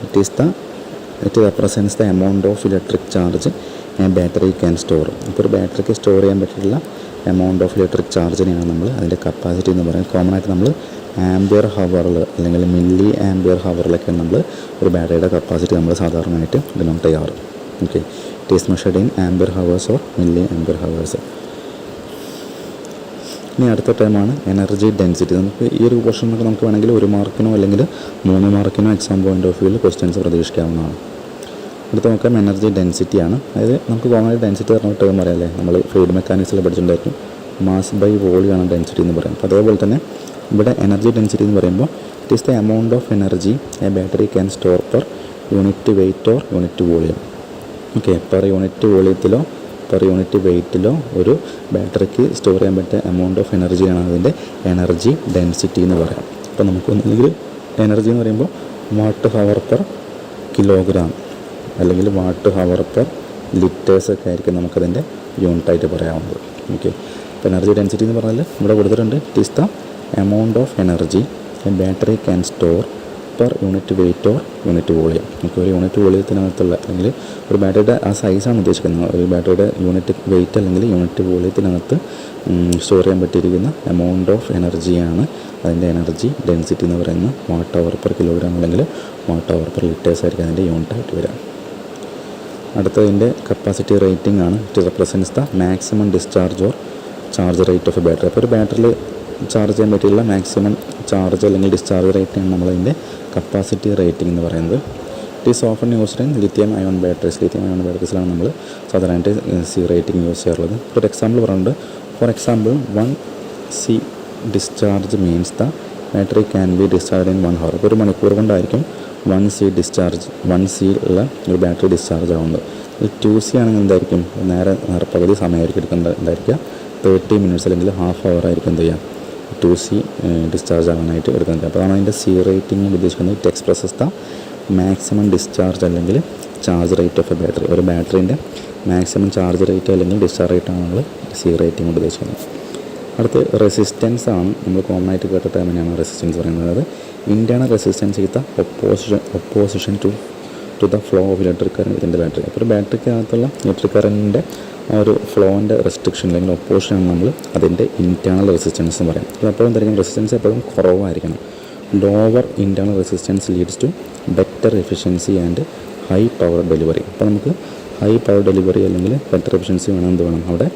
It represents the amount of electric charge battery can store. ഇപ്പോൾ ഒരു ബാറ്ററിക്ക് സ്റ്റോർ ചെയ്യാൻ പറ്റിയിട്ടുള്ള എമൗണ്ട് ഓഫ് ഇലക്ട്രിക് ചാർജിനെയാണ് നമ്മൾ അതിൻ്റെ കപ്പാസിറ്റി എന്ന് പറയുന്നത്. കോമൺ ആയിട്ട് നമ്മൾ ആംബിയർ ഹവറിൽ അല്ലെങ്കിൽ മില്ലി ആംബിയർ ഹവറിലൊക്കെയാണ് നമ്മൾ ഒരു ബാറ്ററിയുടെ കപ്പാസിറ്റി നമ്മൾ സാധാരണയായിട്ട് ഡിനോട്ട് ചെയ്യാറ്. Okay, it is measured in ampere hours or milli ampere hours. ഇനി അടുത്ത ടൈമാണ് എനർജി ഡെൻസിറ്റി. നമുക്ക് ഈ ഒരു പോർഷനൊക്കെ നമുക്ക് വേണമെങ്കിൽ 1 മാർക്കിനോ അല്ലെങ്കിൽ 3 മാർക്കിനോ എക്സാം പോയിൻ്റ് ഓഫ് വ്യൂവിൽ ക്വസ്റ്റ്യൻസ് പ്രതീക്ഷിക്കാവുന്നതാണ്. അടുത്ത് നോക്കാം എനർജി ഡെൻസിറ്റിയാണ്. അതായത് നമുക്ക് കോമൺ ഡെൻസിറ്റി പറഞ്ഞ ടേം അറിയാമല്ലേ, നമ്മൾ ഫ്ലൂയിഡ് മെക്കാനിക്സിൽ പഠിച്ചിട്ടുണ്ടായിരിക്കും. മാസ് ബൈ വോളിയാണ് ഡെൻസിറ്റി എന്ന് പറയും. അപ്പോൾ അതേപോലെ തന്നെ ഇവിടെ എനർജി ഡെൻസിറ്റി എന്ന് പറയുമ്പോൾ it is the amount of energy a battery can store per unit weight or unit volume. Okay, per unit വോളിയത്തിലോ പെർ യൂണിറ്റ് വെയിറ്റിലോ ഒരു ബാറ്ററിക്ക് സ്റ്റോർ ചെയ്യാൻ പറ്റിയ എമൗണ്ട് ഓഫ് എനർജിയാണ് അതിൻ്റെ എനർജി ഡെൻസിറ്റി എന്ന് പറയാം. അപ്പോൾ നമുക്കൊന്നെങ്കിൽ എനർജി എന്ന് പറയുമ്പോൾ വാട്ട് ഹവർ പെർ കിലോഗ്രാം അല്ലെങ്കിൽ വാട്ട് ഹവർ പെർ ലിറ്റേഴ്സ് ഒക്കെ ആയിരിക്കും നമുക്കതിൻ്റെ യൂണിറ്റായിട്ട് പറയാവുന്നത്. ഓക്കെ, അപ്പോൾ എനർജി ഡെൻസിറ്റി എന്ന് പറഞ്ഞാൽ ഇവിടെ കൊടുത്തിട്ടുണ്ട്. It is the amount of energy a battery can store per unit weight or unit volume. നമുക്ക് ഒരു യൂണിറ്റ് വോളിയത്തിനകത്തുള്ള അല്ലെങ്കിൽ ഒരു ബാറ്ററിയുടെ ആ സൈസാണ് ഉദ്ദേശിക്കുന്നത്. ഒരു ബാറ്ററിയുടെ യൂണിറ്റ് വെയിറ്റ് അല്ലെങ്കിൽ യൂണിറ്റ് വോളിയത്തിനകത്ത് സ്റ്റോർ ചെയ്യാൻ പറ്റിയിരിക്കുന്ന എമൗണ്ട് ഓഫ് എനർജിയാണ് അതിൻ്റെ എനർജി ഡെൻസിറ്റി എന്ന് പറയുന്നത്. വാട്ട് അവർ പെർ കിലോഗ്രാം അല്ലെങ്കിൽ വാട്ട് അവർ പെർ ലിറ്റേഴ്സ് ആയിരിക്കും അതിൻ്റെ യൂണിറ്റായിട്ട് വരാം. അടുത്തതിൻ്റെ കപ്പാസിറ്റി റേറ്റിംഗ് ആണ്. It represents the maximum discharge or charge rate of a battery. അപ്പോൾ ഒരു ബാറ്ററിയിൽ ചാർജ് ചെയ്യാൻ പറ്റിയുള്ള മാക്സിമം ചാർജ് അല്ലെങ്കിൽ ഡിസ്ചാർജ് റേറ്റാണ് നമ്മളതിൻ്റെ കപ്പാസിറ്റി റേറ്റിംഗ് എന്ന് പറയുന്നത്. It is often used in lithium ion batteries. Lithium ion ബാറ്ററീസിലാണ് നമ്മൾ സാധാരണയായിട്ട് റേറ്റിംഗ് യൂസ് ചെയ്യാറുള്ളത്. ഒരു എക്സാമ്പിൾ പറയുന്നുണ്ട്. For example 1 C discharge means the battery can be discharge in 1 hour. അപ്പോൾ ഒരു മണിക്കൂർ കൊണ്ടായിരിക്കും 1C ഉള്ള ഒരു ബാറ്ററി ഡിസ്ചാർജ് ആവുന്നത്. 2C ആണെങ്കിൽ എന്തായിരിക്കും നേരെ പകുതി സമയമായിരിക്കും എടുക്കുന്നത്, എന്തായിരിക്കുക 30 minutes അല്ലെങ്കിൽ ഹാഫ് അവർ ആയിരിക്കും എന്ത് ചെയ്യുക 2C ഡിസ്ചാർജ് ആവാനായിട്ട് എടുക്കുന്നത്. അപ്പോൾ അതാണ് അതിൻ്റെ C റേറ്റിംഗ് ഉദ്ദേശിക്കുന്നത്. It expresses the maximum discharge അല്ലെങ്കിൽ charge rate of a battery. ഒരു ബാറ്ററീൻ്റെ മാക്സിമം ചാർജ് റേറ്റ് അല്ലെങ്കിൽ ഡിസ്ചാർജ് റേറ്റാണ് നമ്മൾ C റേറ്റിംഗ് കൊണ്ട് ഉദ്ദേശിക്കുന്നത്. അടുത്ത് റെസിസ്റ്റൻസ് ആണ്. നമ്മൾ കോമൺ ആയിട്ട് കേട്ട ടൈം തന്നെയാണ് റെസിസ്റ്റൻസ് പറയുന്നത്. അതായത് ഇൻറ്റേർണൽ റെസിസ്റ്റൻസ് ചെയ്ത opposition to the flow of electric current ഇതിൻ്റെ ബാറ്ററി. അപ്പോൾ ഒരു ബാറ്ററിക്കകത്തുള്ള ഇലക്ട്രിക് കറണ്ടിൻ്റെ ആ ഒരു ഫ്ലോൻ്റെ റെസ്ട്രിക്ഷൻ അല്ലെങ്കിൽ ഒപ്പോസിഷനാണ് നമ്മൾ അതിൻ്റെ ഇൻറ്റേർണൽ റെസിസ്റ്റൻസ് എന്ന് പറയും. അപ്പോൾ എപ്പോഴും എന്തായിരിക്കും റെസിസ്റ്റൻസ് എപ്പോഴും കുറവായിരിക്കണം. Lower internal resistance leads to better efficiency and high power delivery. അപ്പോൾ നമുക്ക് ഹൈ പവർ ഡെലിവറി അല്ലെങ്കിൽ ബെറ്റർ എഫിഷ്യൻസി വേണം, എന്ത് വേണം അവിടെ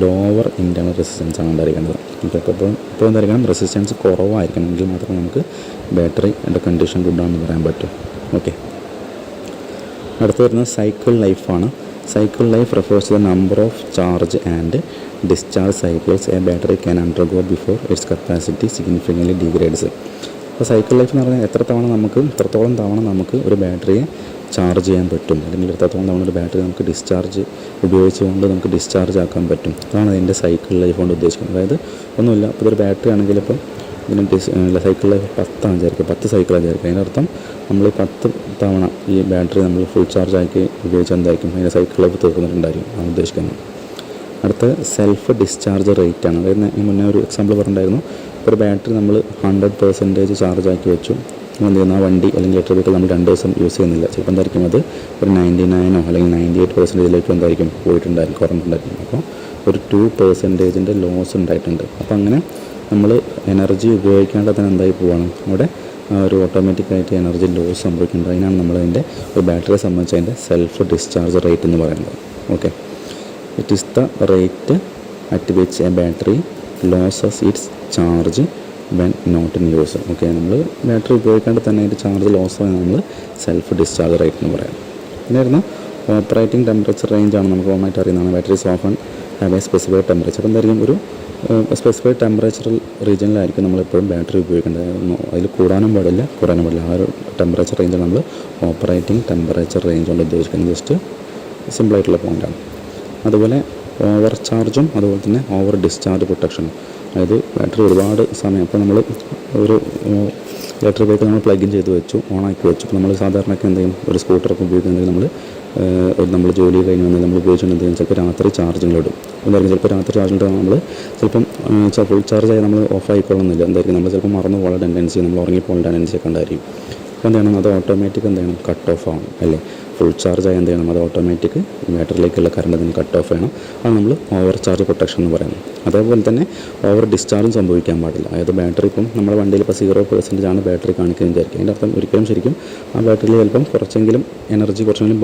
ലോവർ ഇൻറ്റേർണൽ റെസിസ്റ്റൻസ് ആണ് ഉണ്ടായിരിക്കേണ്ടത്. ഓക്കെ, അപ്പോൾ എന്തായിരിക്കണം റെസിസ്റ്റൻസ് കുറവായിരിക്കണം എങ്കിൽ മാത്രമേ നമുക്ക് ബാറ്ററിയുടെ കണ്ടീഷൻ ഗുഡാണെന്ന് പറയാൻ പറ്റും. ഓക്കെ, അടുത്ത് വരുന്നത് സൈക്കിൾ ലൈഫാണ്. Cycle life refers to the number of charge and discharge cycles a battery can undergo before its capacity significantly degrades. അപ്പോൾ സൈക്കിൾ ലൈഫ് എന്ന് പറഞ്ഞാൽ എത്രത്തോളം തവണ നമുക്ക് ഒരു ബാറ്ററിയെ ചാർജ് ചെയ്യാൻ പറ്റും, അല്ലെങ്കിൽ എത്രത്തോളം തവണ ഒരു ബാറ്ററി നമുക്ക് ഡിസ്ചാർജ് ഉപയോഗിച്ചുകൊണ്ട് നമുക്ക് ഡിസ്ചാർജ് ആക്കാൻ പറ്റും. അതാണ് അതിൻ്റെ സൈക്കിൾ ലൈഫ് കൊണ്ട് ഉദ്ദേശിക്കുന്നത്. അതായത് ഒന്നുമില്ല, അപ്പോൾ ഒരു ബാറ്ററി ആണെങ്കിൽ ഇപ്പം ഇതിന് സൈക്കിൾ ലൈഫ് 10 വിചാരിക്കുക, 10 സൈക്കിളാണ് വിചാരിക്കുക. അതിനർത്ഥം നമ്മൾ 10 തവണ ഈ ബാറ്ററി നമ്മൾ ഫുൾ ചാർജ് ആക്കി ഉപയോഗിച്ചാൽ എന്തായിരിക്കും അതിൻ്റെ സൈക്കിൾ ലൈഫ് തീർക്കുന്നുണ്ടായിരിക്കും ആണ് ഉദ്ദേശിക്കുന്നത്. അടുത്ത സെൽഫ് ഡിസ്ചാർജ് റേറ്റ് ആണ്. അതായത് ഈ മുന്നേ ഒരു എക്സാമ്പിൾ പറഞ്ഞിട്ടുണ്ടായിരുന്നു. ഒരു ബാറ്ററി നമ്മൾ 100% ചാർജ് ആക്കി വെച്ചു, എന്ത് ചെയ്യുന്ന ആ വണ്ടി അല്ലെങ്കിൽ ഇലക്ട്രിക് വെഹിക്കിൾ നമ്മൾ 2 ദിവസം യൂസ് ചെയ്യുന്നില്ല, ചിലപ്പോൾ എന്തായിരിക്കും അത് ഒരു 99 അല്ലെങ്കിൽ 98% എന്തായിരിക്കും പോയിട്ടുണ്ടായിരിക്കും, കുറഞ്ഞിട്ടുണ്ടായിരിക്കും. അപ്പോൾ ഒരു 2% ലോസ് ഉണ്ടായിട്ടുണ്ട്. അപ്പോൾ അങ്ങനെ നമ്മൾ എനർജി ഉപയോഗിക്കാണ്ട് തന്നെ എന്തായി പോവാണ് അവിടെ ഒരു ഓട്ടോമാറ്റിക്കായിട്ട് എനർജി ലോസ് സംഭവിക്കുന്നത്. അതിനാണ് നമ്മളതിൻ്റെ ഒരു ബാറ്ററിയെ സംബന്ധിച്ച് അതിൻ്റെ സെൽഫ് ഡിസ്ചാർജ് റേറ്റ് എന്ന് പറയുന്നത്. Okay, it is the rate at which a battery loses its charge when not in use. Okay, നമ്മൾ ബാറ്ററി ഉപയോഗിക്കാണ്ട് തന്നെ അതിൻ്റെ ചാർജ് ലോസ് ആയി നമ്മൾ സെൽഫ് ഡിസ്ചാർജ് റേറ്റ് എന്ന് പറയാം. പിന്നെ വരുന്ന ഓപ്പറേറ്റിംഗ് ടെമ്പറേച്ചർ റേഞ്ചാണ്. നമുക്ക് ഓണായിട്ട് അറിയുന്നതാണ് batteries often have A specified temperature. അപ്പോൾ എന്തായിരിക്കും ഒരു സ്പെസിഫൈഡ് ടെമ്പറേച്ചറൽ റീജിയനിലായിരിക്കും നമ്മളെപ്പോഴും ബാറ്ററി ഉപയോഗിക്കേണ്ടത്. അതിൽ കൂടാനും പാടില്ല കുറയാനും പാടില്ല. ആ ഒരു ടെമ്പറേച്ചർ റേഞ്ചാണ് നമ്മൾ ഓപ്പറേറ്റിംഗ് ടെമ്പറേച്ചർ റേഞ്ച് കൊണ്ട് ഉദ്ദേശിക്കുന്നത്. ജസ്റ്റ് സിമ്പിളായിട്ടുള്ള പോയിൻ്റാണ്. അതുപോലെ ഓവർ ചാർജും അതുപോലെ തന്നെ ഓവർ ഡിസ്ചാർജ് പ്രൊട്ടക്ഷനും. അതായത് ബാറ്ററി ഒരുപാട് സമയം, അപ്പോൾ നമ്മൾ ഒരു ഇലക്ട്രിക് വെഹിക്കിൾ നമ്മൾ പ്ലഗ് ഇൻ ചെയ്ത് വെച്ചു, ഓണാക്കി വെച്ചു. ഇപ്പോൾ നമ്മൾ സാധാരണയൊക്കെ എന്തെങ്കിലും ഒരു സ്കൂട്ടറൊക്കെ ഉപയോഗിക്കുന്നുണ്ടെങ്കിൽ നമ്മൾ ജോലി കഴിഞ്ഞ് വന്നാൽ നമ്മൾ ഉപയോഗിച്ചിട്ടുണ്ടെങ്കിൽ ചിലപ്പോൾ രാത്രി ചാർജിങ്ങിലിടും. എന്തായിരിക്കും ചിലപ്പോൾ രാത്രി ചാർജിലിട്ട് നമ്മൾ ചിലപ്പം ഫുൾ ചാർജായി നമ്മൾ ഓഫ് ആയിക്കൊള്ളുന്നില്ല. എന്തായിരിക്കും നമ്മൾ ചിലപ്പോൾ മറന്നു പോകാൻ ടെൻഡൻസി, നമ്മൾ ഉറങ്ങിപ്പോകാൻ ടെൻഡൻസി ഒക്കെ ഉണ്ടായിരിക്കും. അപ്പോൾ എന്ത് ചെയ്യണം, അത് ഓട്ടോമാറ്റിക് എന്ത് ചെയ്യണം കട്ട് ഓഫ് ആവണം അല്ലേ. ഫുൾ ചാർജായി എന്ത് ചെയ്യണം, അത് ഓട്ടോമാറ്റിക് ബാറ്ററിയിലേക്കുള്ള കറണ്ട് അതിന് കട്ട് ഓഫ് ചെയ്യണം. അത് നമ്മൾ ഓവർ ചാർജ് പ്രൊട്ടക്ഷൻ എന്ന് പറയുന്നത്. അതേപോലെ തന്നെ ഓവർ ഡിസ്ചാർജും സംഭവിക്കാൻ പാടില്ല. അതായത് ബാറ്ററി ഇപ്പം നമ്മുടെ വണ്ടിയിൽ ഇപ്പോൾ 0% ആണ് ബാറ്ററി കാണിക്കുന്നത് വിചാരിക്കും. അതിൻ്റെ അർത്ഥം ഒരിക്കലും ശരിക്കും ആ ബാറ്ററിയിൽ ചിലപ്പം കുറച്ചെങ്കിലും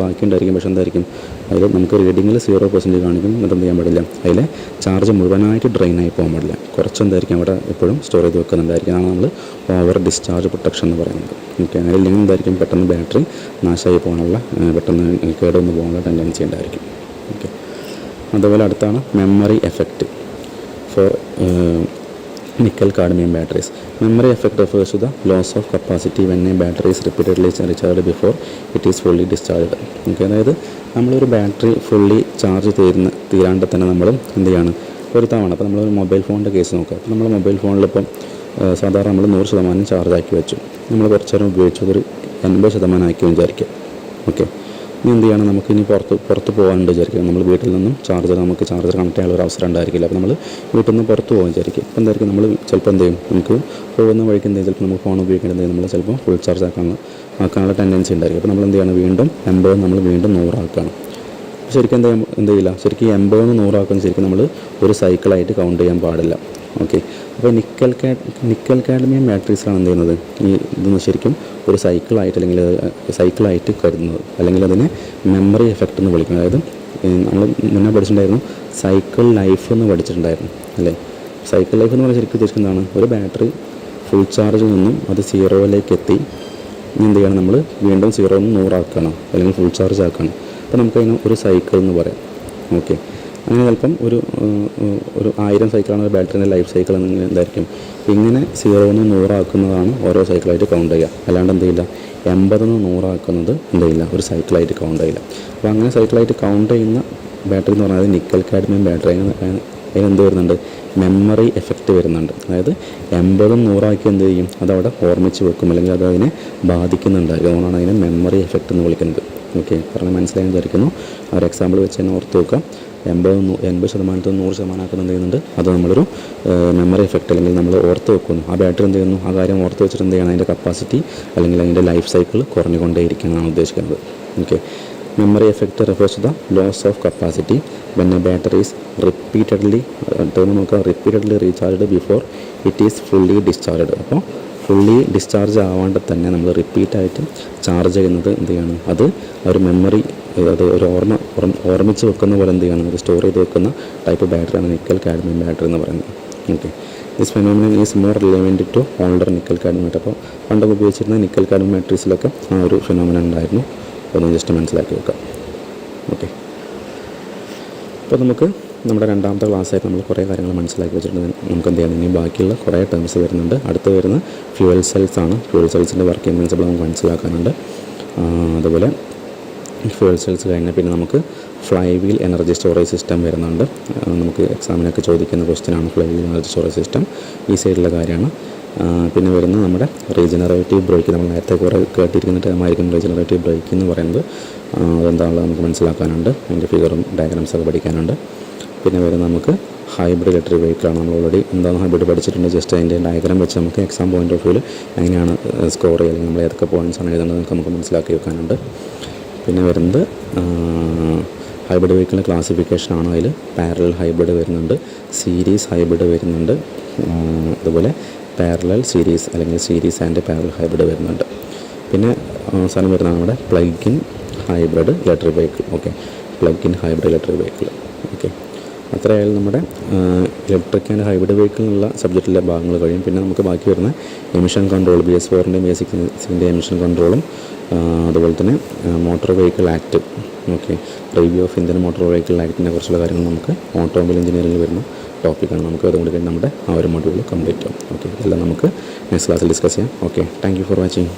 ബാക്കി ഉണ്ടായിരിക്കും. പക്ഷേ എന്തായിരിക്കും അതിൽ നമുക്ക് റീഡിങ്ങിൽ 0% കാണിക്കും. എന്ത് ചെയ്യാൻ പാടില്ല, അതിലെ ചാർജ് മുഴുവനായിട്ട് ഡ്രെയിൻ ആയി പോകാൻ പാടില്ല. കുറച്ചെന്തായിരിക്കും അവിടെ എപ്പോഴും സ്റ്റോർ ചെയ്ത് വെക്കുന്നുണ്ടായിരിക്കും. അതാണ് നമ്മൾ ഓവർ ഡിസ്ചാർജ് പ്രൊട്ടക്ഷൻ എന്ന് പറയുന്നത്. ഓക്കെ, അതില്ലെങ്കിൽ എന്തായിരിക്കും പെട്ടെന്ന് ബാറ്ററി നാശമായി പോകാനുള്ള പെട്ടെന്ന് കേടൊന്ന് പോകാനുള്ള ടെൻഡൻസി ഉണ്ടായിരിക്കും. ഓക്കെ, അതുപോലെ അടുത്താണ് memory effect for nickel cadmium batteries. Memory effect refers to the loss of capacity when a battery is repeatedly recharged before it is fully discharged. Okay, അതായത് നമ്മളൊരു ബാറ്ററി ഫുള്ളി ചാർജ് തീരാണ്ട് തന്നെ നമ്മൾ എന്ത് ചെയ്യാണ് ഒരു തവണ. അപ്പോൾ നമ്മളൊരു മൊബൈൽ ഫോണിൻ്റെ കേസ് നോക്കുക. അപ്പോൾ നമ്മൾ മൊബൈൽ ഫോണിലിപ്പം സാധാരണ നമ്മൾ 100% ചാർജ് ആക്കി വെച്ചു, നമ്മൾ കുറച്ച് നേരം ഉപയോഗിച്ചു, അതൊരു 80% ആക്കി വിചാരിക്കുക. ഓക്കെ, ഇനി എന്ത് ചെയ്യണം, നമുക്ക് ഇനി പുറത്ത് പോകാനുണ്ട് വിചാരിക്കുക. നമ്മൾ വീട്ടിൽ നിന്നും നമുക്ക് ചാർജർ കണക്ട് ചെയ്യാനുള്ള ഒരു അവസരം ഉണ്ടായിരിക്കില്ല. അപ്പോൾ നമ്മൾ വീട്ടിൽ നിന്ന് പുറത്ത് പോകാൻ വിചാരിക്കുക. അപ്പോൾ എന്തായിരിക്കും നമ്മൾ ചിലപ്പോൾ എന്ത് ചെയ്യും, നമുക്ക് പോകുന്ന വഴിക്ക് എന്ത് ചെയ്യും, ചിലപ്പോൾ നമുക്ക് ഫോൺ ഉപയോഗിക്കേണ്ടത് നമ്മൾ ചിലപ്പോൾ ഫുൾ ചാർജ് ആക്കാനുള്ള ടെൻഡൻസി ഉണ്ടായിരിക്കും. അപ്പോൾ നമ്മൾ എന്ത് ചെയ്യണം, വീണ്ടും 80 നമ്മൾ വീണ്ടും 100 ആക്കുകയാണ്. ശരിക്കും എന്ത് ചെയ്യില്ല, ശരിക്കും 80 100 ആക്കുന്നത് ശരിക്കും നമ്മൾ ഒരു സൈക്കിളായിട്ട് കൗണ്ട് ചെയ്യാൻ പാടില്ല. ഓക്കെ, അപ്പോൾ നിക്കൽ കാഡ്മിയം ബാറ്ററീസാണ് എന്ത് ചെയ്യുന്നത്, ഈ ഇതൊന്ന് ശരിക്കും ഒരു സൈക്കിളായിട്ട് കരുതുന്നത്, അല്ലെങ്കിൽ അതിനെ മെമ്മറി എഫക്റ്റ് എന്ന് വിളിക്കുന്നത്. അതായത് നമ്മൾ മുന്നേ പഠിച്ചിട്ടുണ്ടായിരുന്നു സൈക്കിൾ ലൈഫ് എന്ന് പഠിച്ചിട്ടുണ്ടായിരുന്നു അല്ലേ. സൈക്കിൾ ലൈഫ് എന്ന് പറഞ്ഞാൽ ശരിക്കും ഉദ്ദേശിക്കുന്നതാണ് ഒരു ബാറ്ററി ഫുൾ ചാർജിൽ നിന്നും അത് 0ലേക്ക് എത്തി, ഇനി എന്ത് ചെയ്യണം, നമ്മൾ വീണ്ടും 0 100 ആക്കണം അല്ലെങ്കിൽ ഫുൾ ചാർജ് ആക്കണം. അപ്പോൾ നമുക്കതിന് ഒരു സൈക്കിൾ എന്ന് പറയാം. ഓക്കെ, അങ്ങനെ ചിലപ്പം ഒരു 1000 സൈക്കിളാണ് ഒരു ബാറ്ററിൻ്റെ ലൈഫ് സൈക്കിൾ എന്നെങ്കിൽ എന്തായിരിക്കും, ഇങ്ങനെ 0 നിന്ന് 100 ആക്കുന്നതാണ് ഓരോ സൈക്കിളായിട്ട് കൗണ്ട് ചെയ്യുക. അല്ലാണ്ട് എന്ത് ചെയ്യില്ല, 80 നിന്ന് 100 ആക്കുന്നത് എന്ത് ചെയ്യില്ല, ഒരു സൈക്കിളായിട്ട് കൗണ്ട് ചെയ്യില്ല. അപ്പോൾ അങ്ങനെ സൈക്കിളായിട്ട് കൗണ്ട് ചെയ്യുന്ന ബാറ്ററി എന്ന് പറഞ്ഞാൽ നിക്കൽ കാഡ്മിയം ബാറ്ററി. അതിനെന്ത് വരുന്നുണ്ട്, മെമ്മറി എഫക്റ്റ് വരുന്നുണ്ട്. അതായത് 80 100 എന്ത് ചെയ്യും, അതവിടെ ഓർമ്മിച്ച് വെക്കും, അല്ലെങ്കിൽ അത് അതിനെ ബാധിക്കുന്നുണ്ടായിരിക്കും. അതുകൊണ്ടാണ് അതിനെ മെമ്മറി എഫക്റ്റ് എന്ന് വിളിക്കുന്നത്. ഓക്കെ, പറഞ്ഞ് മനസ്സിലായി വിചാരിക്കുന്നു. ആ ഒരു എക്സാമ്പിൾ വെച്ച് തന്നെ ഓർത്ത് വെക്കാം. 80% 100% ആക്കുന്നത് എന്ത് ചെയ്യുന്നുണ്ട്, അത് നമ്മളൊരു മെമ്മറി എഫക്റ്റ് അല്ലെങ്കിൽ നമ്മൾ ഓർത്ത് വെക്കുന്നു. ആ ബാറ്ററി എന്ത് ചെയ്യുന്നു, ആ കാര്യം ഓർത്ത് വെച്ചിട്ട് എന്ത് ചെയ്യണം, അതിൻ്റെ കപ്പാസിറ്റി അല്ലെങ്കിൽ അതിൻ്റെ ലൈഫ് സൈക്കിൾ കുറഞ്ഞുകൊണ്ടേയിരിക്കുന്നതാണ് ഉദ്ദേശിക്കുന്നത്. Okay, memory effect refers to the loss of capacity when a battery is repeatedly recharged before it is fully discharged. അപ്പോൾ ഫുള്ളി ഡിസ്ചാർജ് ആവാണ്ട് തന്നെ നമ്മൾ റിപ്പീറ്റായിട്ട് ചാർജ് ചെയ്യുന്നത് എന്ത് ചെയ്യണം, അത് ഒരു മെമ്മറി, അത് ഒരു ഓർമ്മിച്ച് വെക്കുന്ന പോലെ എന്ത് ചെയ്യണം, അത് സ്റ്റോർ ചെയ്ത് വെക്കുന്ന ടൈപ്പ് ബാറ്ററിയാണ് നിക്കൽ കാഡ്മിയം ബാറ്ററി എന്ന് പറയുന്നത്. Okay, this phenomenon is more relevant to older nickel cadmium battery. അപ്പോൾ പണ്ടൊക്കെ ഉപയോഗിച്ചിരുന്ന നിക്കൽ കാഡ്മിയം ബാറ്ററീസിലൊക്കെ ആ ഒരു ഫെനോമിനൻ ഉണ്ടായിരുന്നു. ഒന്ന് ജസ്റ്റ് മനസ്സിലാക്കി വെക്കാം. ഓക്കെ, അപ്പോൾ നമുക്ക് നമ്മുടെ രണ്ടാമത്തെ ക്ലാസ്സായിട്ട് നമ്മൾ കുറേ കാര്യങ്ങൾ മനസ്സിലാക്കി വെച്ചിട്ടുണ്ട്. നമുക്ക് എന്ത് ചെയ്യാം, ഇനി ബാക്കിയുള്ള കുറേ ടേംസ് വരുന്നുണ്ട്. അടുത്ത് വരുന്ന ഫ്യൂവൽ സെൽസ് ആണ്. ഫ്യൂവൽ സെൽസിൻ്റെ വർക്കിംഗ് പ്രിൻസിപ്പിൾ നമുക്ക് മനസ്സിലാക്കാനുണ്ട്. അതുപോലെ ഫ്യൂവൽ സെൽസ് കഴിഞ്ഞാൽ പിന്നെ നമുക്ക് fly wheel energy storage system വരുന്നുണ്ട്. നമുക്ക് എക്സാമിനൊക്കെ ചോദിക്കുന്ന ക്വസ്റ്റ്യനാണ് fly wheel energy storage system. ഈ സൈഡിലുള്ള കാര്യമാണ്. പിന്നെ വരുന്നത് നമ്മുടെ റീജനറേറ്റീവ് ബ്രേക്ക്. നമ്മൾ നേരത്തെ കുറേ കേട്ടിരിക്കുന്ന ടൈമായിരിക്കും റീജനറേറ്റീവ് ബ്രേക്ക് എന്ന് പറയുന്നത്. അതെന്താണെന്ന് നമുക്ക് മനസ്സിലാക്കാനുണ്ട്. അതിൻ്റെ ഫിഗറും ഡയഗ്രാംസൊക്കെ പഠിക്കാനുണ്ട്. പിന്നെ വരുന്നത് നമുക്ക് ഹൈബ്രിഡ് ഇലക്ട്രിക് വെഹിക്കിളാണ്. നമ്മൾ ഓൾറെഡി എന്താണ് ഹൈബ്രിഡ് പഠിച്ചിട്ടുണ്ട്. ജസ്റ്റ് അതിൻ്റെ ഡയഗ്രാം വെച്ച് നമുക്ക് എക്സാം പോയിൻ്റ് ഓഫ് വ്യൂവിൽ എങ്ങനെയാണ് സ്കോർ ചെയ്യുക, അല്ലെങ്കിൽ നമ്മൾ ഏതൊക്കെ പോയിൻറ്റ്സാണ് എഴുതുന്നത് നമുക്ക് മനസ്സിലാക്കി വെക്കാനുണ്ട്. പിന്നെ വരുന്നത് ഹൈബ്രിഡ് വെഹിക്കിളിൻ്റെ ക്ലാസിഫിക്കേഷനാണ്. അതിൽ പാരലൽ ഹൈബ്രിഡ് വരുന്നുണ്ട്, സീരീസ് ഹൈബ്രിഡ് വരുന്നുണ്ട്, അതുപോലെ പാരലൽ സീരീസ് അല്ലെങ്കിൽ സീരീസ് ആൻഡ് പാരലൽ ഹൈബ്രിഡ് വരുന്നുണ്ട്. പിന്നെ അവസാനം വരുന്നതാണ് നമ്മുടെ plug in hybrid electric vehicle. Okay, plug in hybrid electric vehicle. Okay, അത്രയായാലും നമ്മുടെ ഇലക്ട്രിക് ആൻഡ് ഹൈബ്രിഡ് വെഹിക്കിളിനുള്ള സബ്ജക്റ്റിലെ ഭാഗങ്ങൾ കഴിയും. പിന്നെ നമുക്ക് ബാക്കി വരുന്ന എമിഷൻ കൺട്രോൾ, BS4ൻ്റെയും BS6ൻ്റെ എമിഷൻ കൺട്രോളും, അതുപോലെ തന്നെ motor vehicle act. Okay, review of Indian motor vehicle ആക്ടിനെ കുറിച്ചുള്ള കാര്യങ്ങൾ നമുക്ക് ഓട്ടോമൊബൈൽ എഞ്ചിനീയറിംഗിൽ വരുന്ന ടോപ്പിക്കാണ്. നമുക്ക് അതുകൊണ്ട് കഴിഞ്ഞ് നമ്മുടെ ആ ഒരു മൊഡ്യൂൾ കംപ്ലീറ്റ് ആവും. ഓക്കെ, ഇതെല്ലാം നമുക്ക് നെക്സ്റ്റ് ക്ലാസ്സിൽ ഡിസ്കസ് ചെയ്യാം. Okay, thank you for watching.